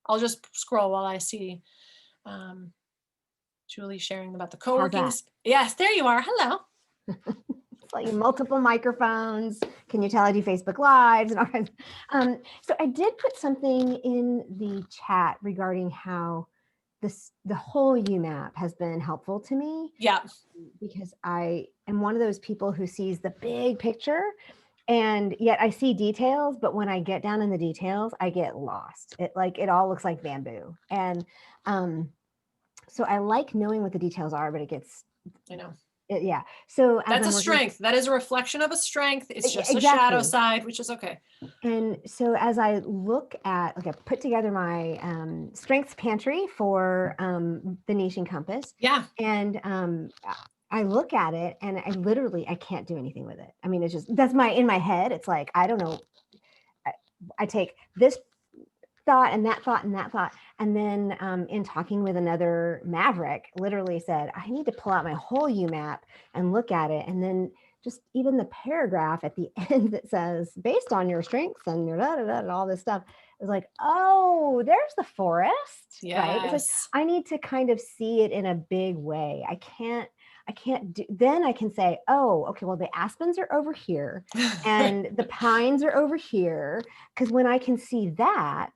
I'll just scroll while I see Julie sharing about the co-working. Yes, there you are. Hello. It's like multiple microphones. Can you tell I do Facebook Lives and all kinds? So I did put something in the chat regarding how the whole UMAP has been helpful to me. Yeah. Because I am one of those people who sees the big picture, and yet I see details, but when I get down in the details, I get lost. It all looks like bamboo. And so I like knowing what the details are, but it gets, I know. Yeah. So that's a strength. That is a reflection of a strength. It's just a shadow side, which is okay. And so as I look at, I put together my strengths pantry for the niche and compass. Yeah. And I look at it and I can't do anything with it. I mean, it's just, in my head, it's like, I don't know. I take this thought and that thought and that thought. And then in talking with another Maverick, literally said, I need to pull out my whole UMAP and look at it. And then just even the paragraph at the end that says, based on your strengths and your and all this stuff, was like, oh, there's the forest, right? It's like, Yes. I need to kind of see it in a big way. I can't do, then I can say, oh, okay, well, the aspens are over here and the pines are over here. Because when I can see that,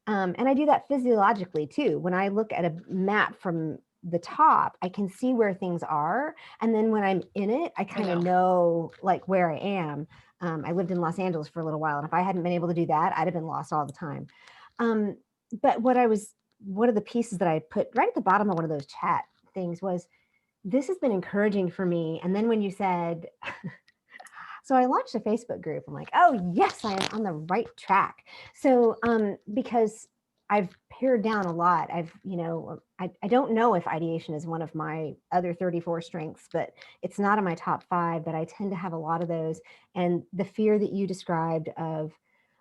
and I do that physiologically too. When I look at a map from the top, I can see where things are. And then when I'm in it, I kind of know like where I am. I lived in Los Angeles for a little while, and if I hadn't been able to do that, I'd have been lost all the time. But one of the pieces that I put right at the bottom of one of those chat things was, this has been encouraging for me. And then when you said, so I launched a Facebook group, I'm like, oh yes, I am on the right track. So because I've pared down a lot. I don't know if ideation is one of my other 34 strengths, but it's not in my top 5, but I tend to have a lot of those. And the fear that you described of,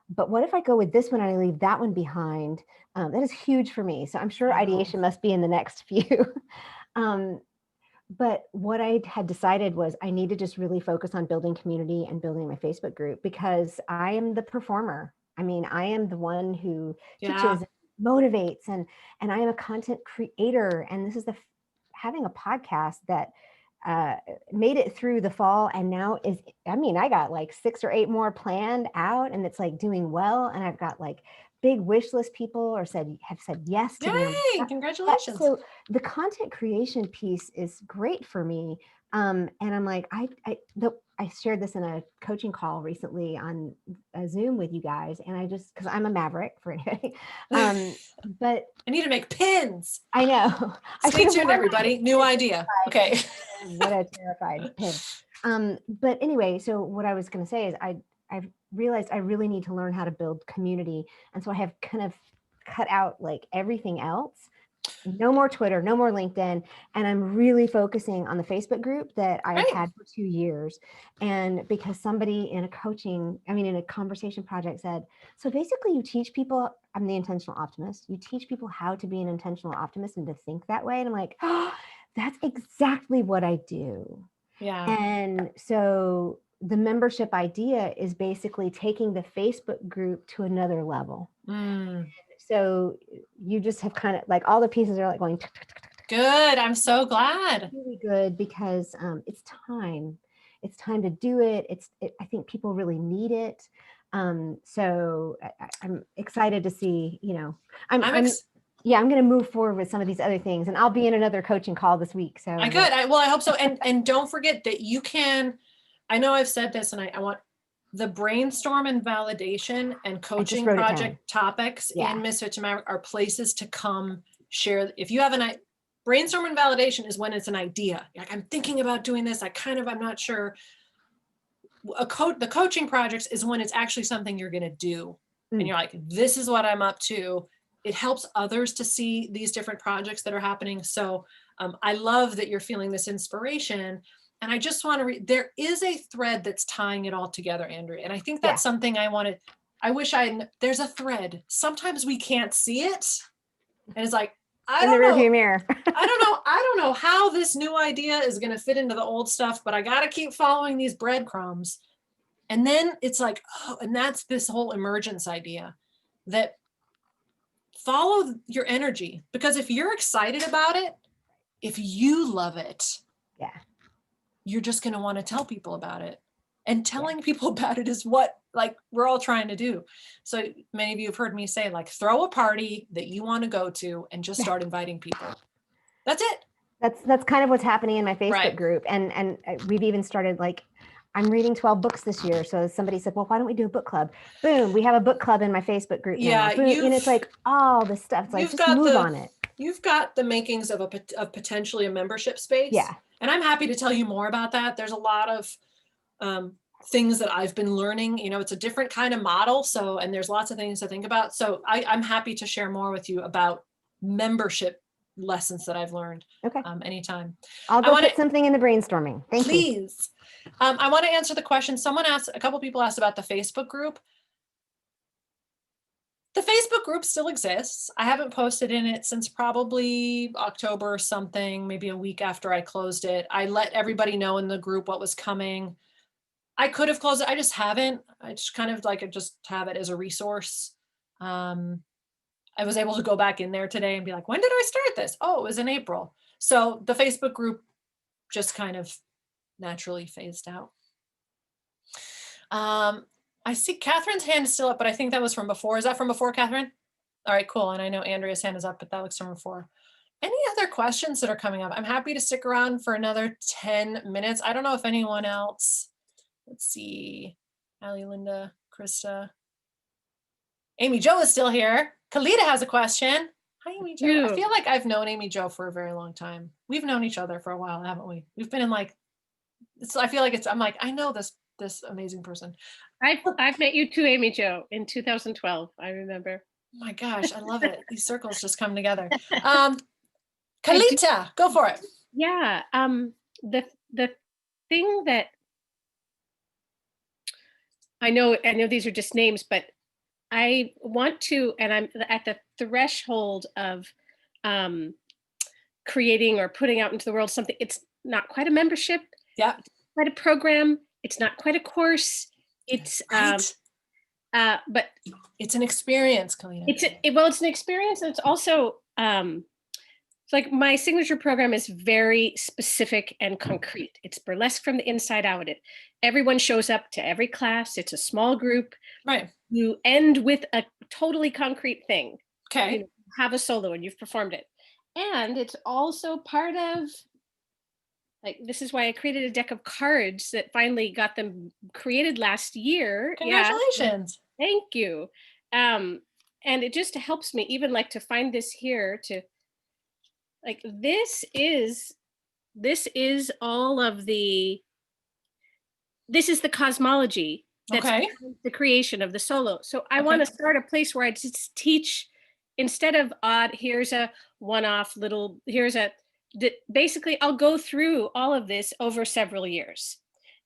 but what if I go with this one and I leave that one behind? That is huge for me. So I'm sure ideation must be in the next few. But what I had decided was I need to just really focus on building community and building my Facebook group, because I am the performer. I mean, I am the one who teaches, motivates, and I am a content creator. And this is having a podcast that made it through the fall, and now I got like 6 or 8 more planned out, and it's like doing well. And I've got like big wish list people or have said yes to be on. Yay, congratulations. So the content creation piece is great for me. And I'm like, I shared this in a coaching call recently on a Zoom with you guys. And because I'm a Maverick for anybody. But I need to make pins. I know. Stay tuned, everybody. New idea. Okay. What a terrified pin. But anyway, so what I was going to say is I've realized I really need to learn how to build community. And so I have kind of cut out like everything else. No more Twitter, no more LinkedIn. And I'm really focusing on the Facebook group that I've had for 2 years. And because somebody in a conversation project said, so basically you teach people, I'm the intentional optimist. You teach people how to be an intentional optimist and to think that way. And I'm like, oh, that's exactly what I do. Yeah. And so the membership idea is basically taking the Facebook group to another level. So you just have kind of like all the pieces are like going. Good. I'm so glad. Really good, because it's time. It's time to do it. I think people really need it. So I'm excited to see, I'm going to move forward with some of these other things, and I'll be in another coaching call this week. So I hope so. And don't forget that you can, I know I've said this, and I want the brainstorm and validation and coaching project topics in Misfit to Maverick are places to come share. If you have brainstorm and validation is when it's an idea. Like, I'm thinking about doing this. I'm not sure. The coaching projects is when it's actually something you're going to do. And you're like, this is what I'm up to. It helps others to see these different projects that are happening. So I love that you're feeling this inspiration. And I just want to there is a thread that's tying it all together, Andrea. And I think that's something there's a thread. Sometimes we can't see it. And it's like, I don't know. Mirror. I don't know how this new idea is going to fit into the old stuff, but I got to keep following these breadcrumbs. And then it's like, oh, and that's this whole emergence idea, that follow your energy. Because if you're excited about it, if you love it, you're just going to want to tell people about it. And telling people about it is what we're all trying to do. So many of you have heard me say, throw a party that you want to go to and just start inviting people. That's it. That's kind of what's happening in my Facebook group. And we've even started I'm reading 12 books this year. So somebody said, well, why don't we do a book club? Boom. We have a book club in my Facebook group now. Boom, and it's like all this stuff. It's like, just move on it. You've got the makings of potentially a membership space. Yeah. And I'm happy to tell you more about that. There's a lot of things that I've been learning. It's a different kind of model. And there's lots of things to think about. So I'm happy to share more with you about membership lessons that I've learned. Okay. Anytime. I'll go put something in the brainstorming. Thank you. Please. I want to answer the question. A couple people asked about the Facebook group. The Facebook group still exists. I haven't posted in it since probably October or something, maybe a week after I closed it. I let everybody know in the group what was coming. I could have closed it. I just haven't. I just kind of just have it as a resource. I was able to go back in there today and be like, when did I start this? Oh, it was in April. So the Facebook group just kind of naturally phased out. I see Catherine's hand is still up, but I think that was from before. Is that from before, Catherine? All right, cool. And I know Andrea's hand is up, but that looks from before. Any other questions that are coming up? I'm happy to stick around for another 10 minutes. I don't know if anyone else, let's see, Ali, Linda, Krista. Amy Jo is still here. Kalita has a question. Hi, Amy Jo. I feel like I've known Amy Jo for a very long time. We've known each other for a while, haven't we? We've been in like, I feel like I'm like, I know this amazing person. I've met you too, Amy Jo, in 2012. I remember. Oh my gosh, I love it. These circles just come together. Kalita, go for it. Yeah. The thing that I know these are just names, but I want to, and I'm at the threshold of creating or putting out into the world something. It's not quite a membership. Yeah. It's quite a program. It's not quite a course. It's right. But it's an experience, Kalita. It's an experience. And it's also it's like my signature program is very specific and concrete. It's burlesque from the inside out. Everyone shows up to every class. It's a small group. Right. You end with a totally concrete thing. Okay. You have a solo and you've performed it. And it's also part of, like, this is why I created a deck of cards that finally got them created last year. Congratulations. Yeah. Thank you. And it just helps me even like to find this here to, like, this is all of the, this is the cosmology that's the creation of the solo. So I want to start a place where I just teach, instead of odd, here's a one-off little, basically I'll go through all of this over several years.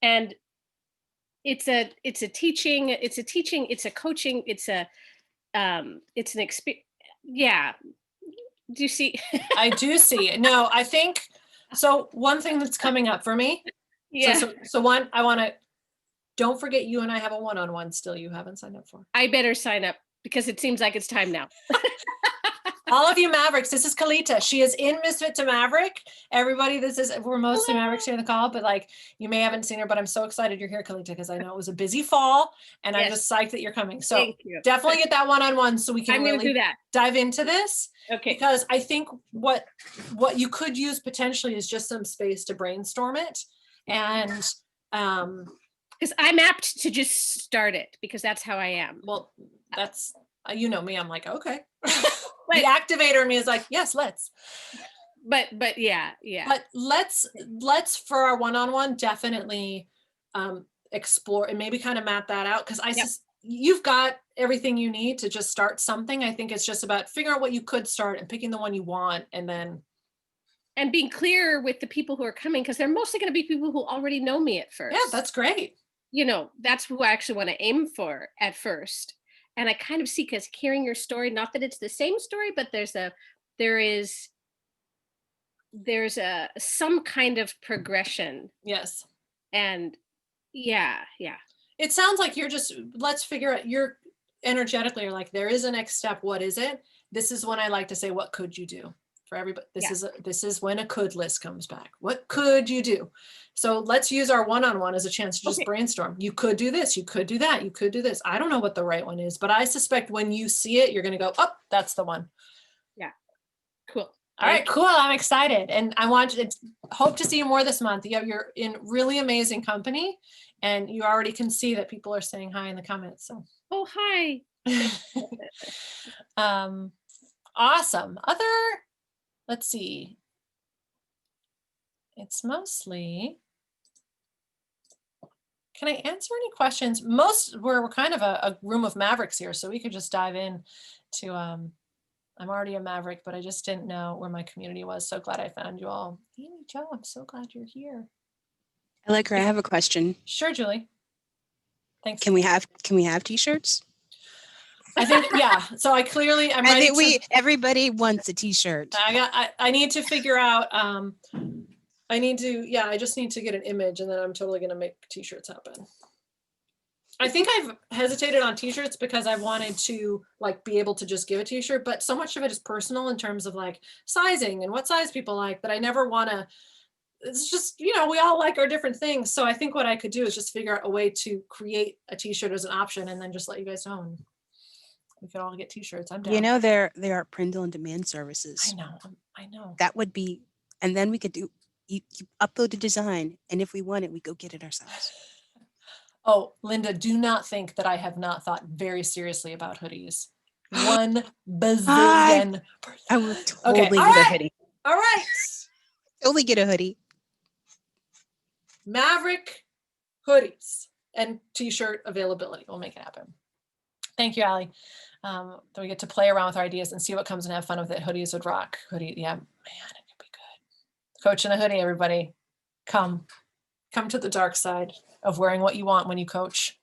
And it's a teaching, it's a coaching, it's an experience. Yeah. Do you see? I do see. No, I think, so one thing that's coming up for me. Yeah. So one, I want to, don't forget you and I have a one-on-one still you haven't signed up for. I better sign up because it seems like it's time now. All of you Mavericks, this is Kalita. She is in Misfit to Maverick. Everybody, we're mostly Mavericks here in the call, but like you may haven't seen her, but I'm so excited you're here, Kalita, because I know it was a busy fall and I'm just psyched that you're coming. So definitely get that one-on-one so we can really dive into this. Okay. Because I think what you could use potentially is just some space to brainstorm it. And because I'm apt to just start it because that's how I am. Well, that's, you know me, I'm like, okay. The activator in me is like, yes, let's. But yeah. But let's for our one-on-one definitely explore and maybe kind of map that out because you've got everything you need to just start something. I think it's just about figuring out what you could start and picking the one you want and then. And being clear with the people who are coming because they're mostly going to be people who already know me at first. Yeah, that's great. You know, that's who I actually want to aim for at first. And I kind of see, because hearing your story, not that it's the same story, but there is some kind of progression. Yes. And yeah. It sounds like you're just, let's figure out, you're energetically, you're like, there is a next step. What is it? This is when I like to say, what could you do for everybody? This is when a could list comes back. What could you do? So let's use our one-on-one as a chance to just brainstorm. You could do this. You could do that. You could do this. I don't know what the right one is, but I suspect when you see it, you're going to go, oh, that's the one. Yeah. Cool. All right, cool. I'm excited. And I hope to see you more this month. You're in really amazing company and you already can see that people are saying hi in the comments. So. Oh, hi. Awesome. Let's see. It's mostly, can I answer any questions? We're kind of a room of Mavericks here, so we could just dive in to, I'm already a Maverick, but I just didn't know where my community was. So glad I found you all. Amy Jo, I'm so glad you're here. Allegra, I have a question. Sure, Julie. Thanks. Can we have t-shirts? I think, yeah. So I'm ready. Everybody wants a t-shirt. I need to figure out, I just need to get an image and then I'm totally going to make t-shirts happen. I think I've hesitated on t-shirts because I wanted to like be able to just give a t-shirt, but so much of it is personal in terms of like sizing and what size people like that I never want to, it's just, you know, we all like our different things. So I think what I could do is just figure out a way to create a t-shirt as an option and then just let you guys know. And we could all get t-shirts. I'm down. You know, there are print on demand I services. know. I know. That would be, and then we could do, you upload a design, and if we want it, we go get it ourselves. Oh, Linda, do not think that I have not thought very seriously about hoodies. 1 bazillion. I will Okay, totally all get a right. hoodie. All right. Totally get a hoodie. Maverick hoodies and t-shirt availability. We'll make it happen. Thank you, Allie. Then we get to play around with our ideas and see what comes and have fun with it. Hoodies would rock. Hoodie, yeah, man, it could be good. Coach in a hoodie, everybody. Come to the dark side of wearing what you want when you coach.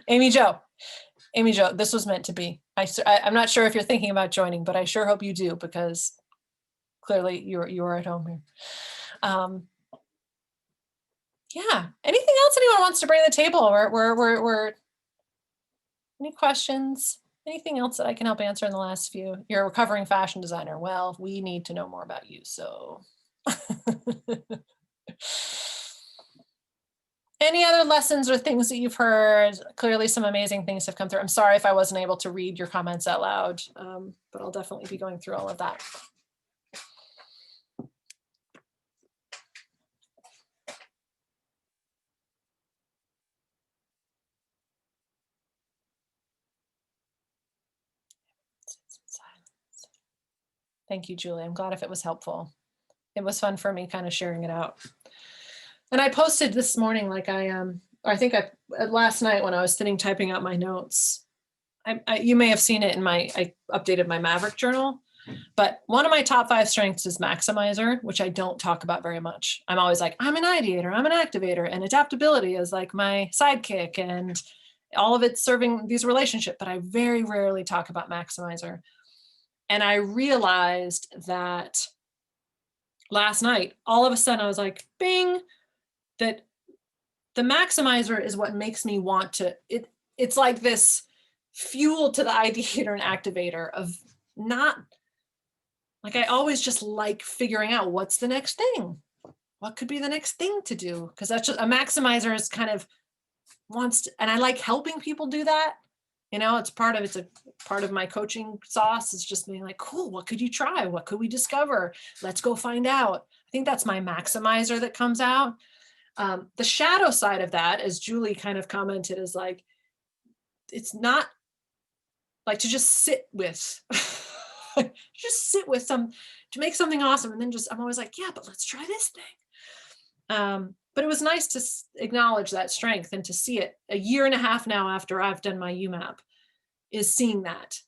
Amy Jo, this was meant to be. I'm not sure if you're thinking about joining, but I sure hope you do, because clearly you are at home here. Yeah. Anything else anyone wants to bring to the table? We're any questions? Anything else that I can help answer in the last few? You're a recovering fashion designer. Well, we need to know more about you. So any other lessons or things that you've heard? Clearly some amazing things have come through. I'm sorry if I wasn't able to read your comments out loud, but I'll definitely be going through all of that. Thank you, Julie. I'm glad if it was helpful. It was fun for me kind of sharing it out. And I posted this morning, like last night when I was sitting typing out my notes, you may have seen it in I updated my Maverick journal, but one of my top 5 strengths is maximizer, which I don't talk about very much. I'm always like, I'm an ideator, I'm an activator, and adaptability is like my sidekick, and all of it serving these relationships, but I very rarely talk about maximizer. And I realized that last night, all of a sudden I was like, bing, that the maximizer is what makes me want to, it's like this fuel to the ideator and activator of not, like I always just like figuring out what's the next thing. What could be the next thing to do? Because that's just, a maximizer is kind of wants to, and I like helping people do that. You know, it's a part of my coaching sauce is just being like, cool, what could you try? What could we discover? Let's go find out. I think that's my maximizer that comes out. The shadow side of that, as Julie kind of commented, is like, it's not like to just sit with, to make something awesome. And then I'm always like, yeah, but let's try this thing. But it was nice to acknowledge that strength and to see it a year and a half now after I've done my UMAP, is seeing that.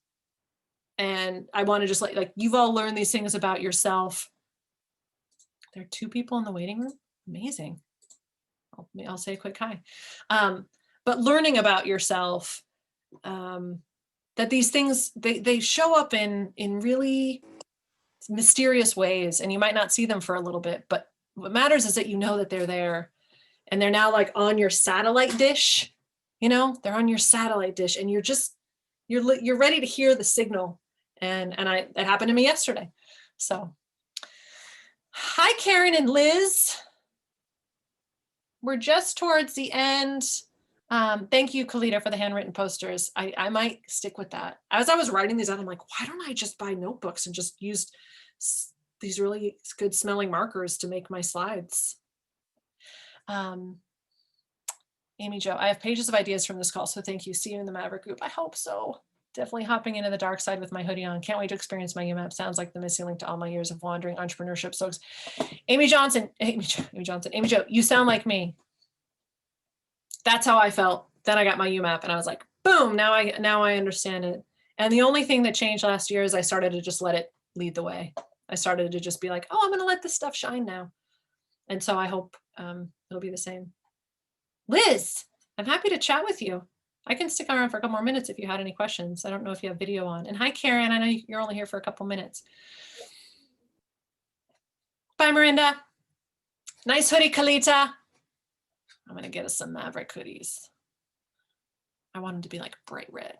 And I want to just like you've all learned these things about yourself. There are 2 people in the waiting room. Amazing. I'll say a quick hi. But learning about yourself, that these things, they show up in really mysterious ways, and you might not see them for a little bit, but what matters is that you know that they're there, and they're now like on your satellite dish. You know, they're on your satellite dish, and you're ready to hear the signal. And that happened to me yesterday. So, hi, Karen and Liz. We're just towards the end. Thank you, Kalita, for the handwritten posters. I might stick with that. As I was writing these out, I'm like, why don't I just buy notebooks and just use these really good smelling markers to make my slides? Amy Jo, I have pages of ideas from this call, so thank you. See you in the Maverick group. I hope so. Definitely hopping into the dark side with my hoodie on. Can't wait to experience my UMAP. Sounds like the missing link to all my years of wandering entrepreneurship. So Amy Jo, you sound like me. That's how I felt. Then I got my UMAP and I was like, boom, now I understand it. And the only thing that changed last year is I started to just let it lead the way. I started to just be like, oh, I'm going to let this stuff shine now. And so I hope it'll be the same. Liz, I'm happy to chat with you. I can stick around for a couple more minutes if you had any questions. I don't know if you have video on. And hi, Karen. I know you're only here for a couple minutes. Bye, Miranda. Nice hoodie, Kalita. I'm going to get us some Maverick hoodies. I want them to be like bright red.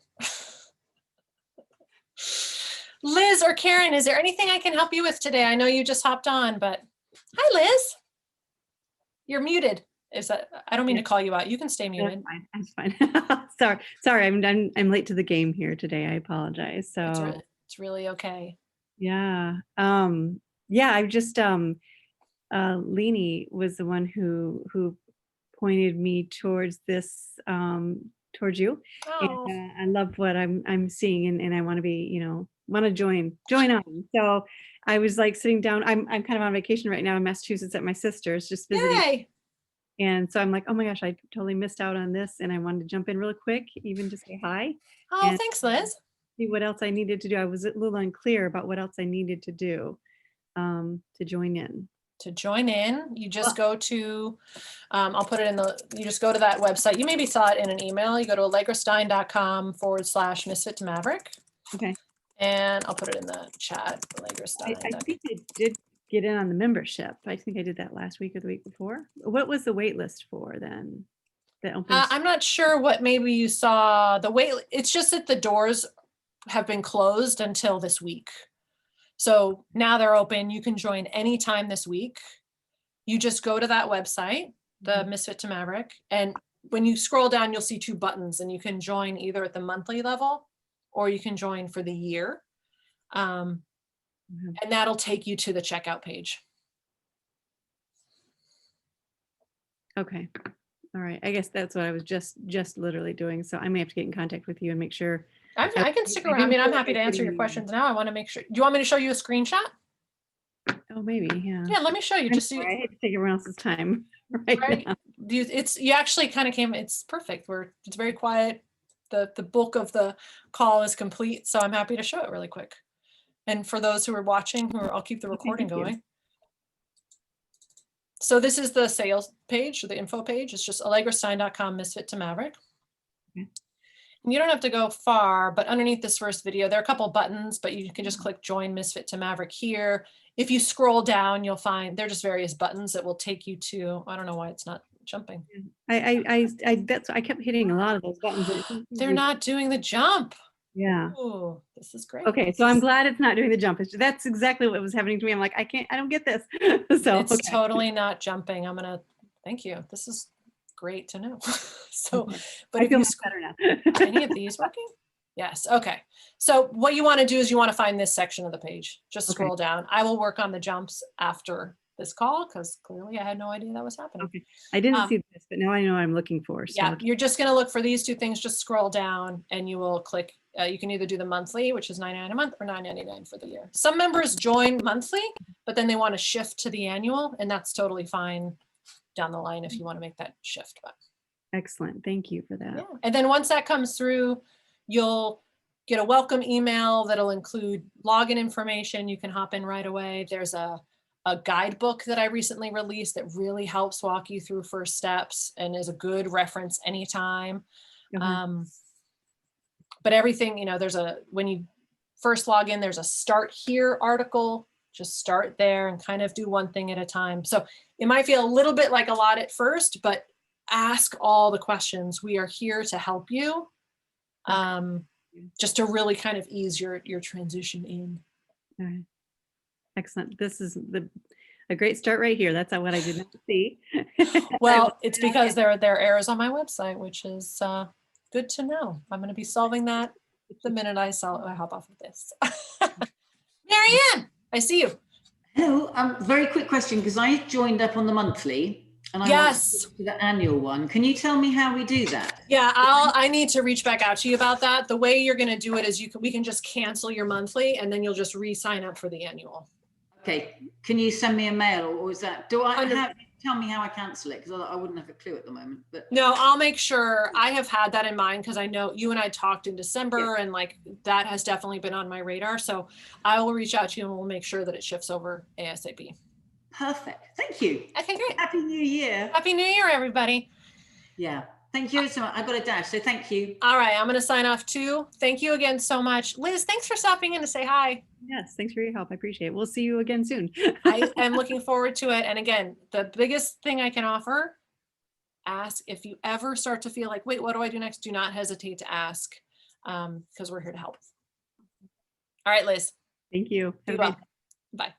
Liz or Karen, is there anything I can help you with today? I know you just hopped on, but hi, Liz. You're muted. Is that, I don't mean to call you out. You can stay muted. That's fine. That's fine. Sorry, I'm late to the game here today. I apologize. So It's really okay. yeah. I just Leanie was the one who pointed me towards this towards you. Oh, And I love what I'm seeing, and I want to be, want to join on. So I was like sitting down. I'm kind of on vacation right now in Massachusetts at my sister's, just visiting. yay. And so I'm like, oh my gosh, I totally missed out on this. And I wanted to jump in really quick, even to say hi. Oh, And thanks, Liz. see what else I needed to do. I was a little unclear about what else I needed to do to join in. To join in, you just go to, I'll put it in you just go to that website. You maybe saw it in an email. You go to allegrastein.com/misfit to Maverick. Okay. And I'll put it in the chat. I Allegrastein. think I did get in on the membership. I think I did that last week or the week before. What was the wait list for then? That opens. I'm not sure what maybe you saw the wait. It's just that the doors have been closed until this week. So now they're open. You can join anytime this week. You just go to that website, the Misfit to Maverick, and when you scroll down, you'll see 2 buttons, and you can join either at the monthly level or you can join for the year. And that'll take you to the checkout page. Okay. All right. I guess that's what I was just literally doing. So I may have to get in contact with you and make sure. I can stick around. I mean, I'm happy to answer your questions now. I want to make sure. Do you want me to show you a screenshot? Oh, maybe. Yeah. Yeah, let me show you. I'm Just so sorry, I hate to take everyone else's time right now. you actually kind of came. It's perfect. It's very quiet. The bulk of the call is complete, so I'm happy to show it really quick. And for those who are watching, I'll keep the recording going. So this is the sales page or the info page. It's just allegrastein.com misfit to Maverick. Okay. And you don't have to go far, but underneath this first video, there are a couple buttons, but you can just click join Misfit to Maverick here. If you scroll down, you'll find they're just various buttons that will take you to, I don't know why it's not jumping. I kept hitting a lot of those buttons. They're not doing the jump. Yeah. Oh, this is great. Okay, so I'm glad it's not doing the jump. That's exactly what was happening to me. I'm like, I don't get this. So It's okay. totally not jumping. Thank you. This is great to know. So, Okay. but I if feel you much better now. any of these working? Yes. Okay. So what you want to do is you want to find this section of the page. Just Okay. scroll down. I will work on the jumps after this call because clearly I had no idea that was happening. Okay. I didn't see this, but now I know what I'm looking for. So Yeah, you're just going to look for these 2 things. Just scroll down and you will click. You can either do the monthly, which is $9.99 a month, or $9.99 for the year. Some members join monthly, but then they want to shift to the annual, and that's totally fine down the line if you want to make that shift. But excellent. Thank you for that. yeah. And then once that comes through, you'll get a welcome email that'll include login information. You can hop in right away. There's a guidebook that I recently released that really helps walk you through first steps and is a good reference anytime. But everything, when you first log in, there's a start here article. Just start there and kind of do one thing at a time. So it might feel a little bit like a lot at first, but ask all the questions. We are here to help you, just to really kind of ease your transition in. All right. Excellent. This is a great start right here. That's what I did not see. Well, it's because there are errors on my website, which is good to know. I'm going to be solving that the minute I hop off of this. Marianne, I see you. Hello. Very quick question, because I joined up on the monthly and I want to switch to the annual one. Can you tell me how we do that? Yeah, I need to reach back out to you about that. The way you're going to do it is we can just cancel your monthly and then you'll just re-sign up for the annual. Okay. Can you send me a mail, or is that, tell me how I cancel it? Because I wouldn't have a clue at the moment. But no, I'll make sure. I have had that in mind because I know you and I talked in December, and like that has definitely been on my radar. So I will reach out to you and we'll make sure that it shifts over ASAP. Perfect. Thank you. Okay, great. Happy New Year. Happy New Year, everybody. Yeah. Thank you so much. I've got a dash, so thank you. All right, I'm going to sign off too. Thank you again so much. Liz, thanks for stopping in to say hi. Yes, thanks for your help. I appreciate it. We'll see you again soon. I am looking forward to it. And again, the biggest thing I can offer ask. If you ever start to feel like, wait, what do I do next? Do not hesitate to ask, because we're here to help. All right, Liz. Thank you. Be Have a great well. Bye.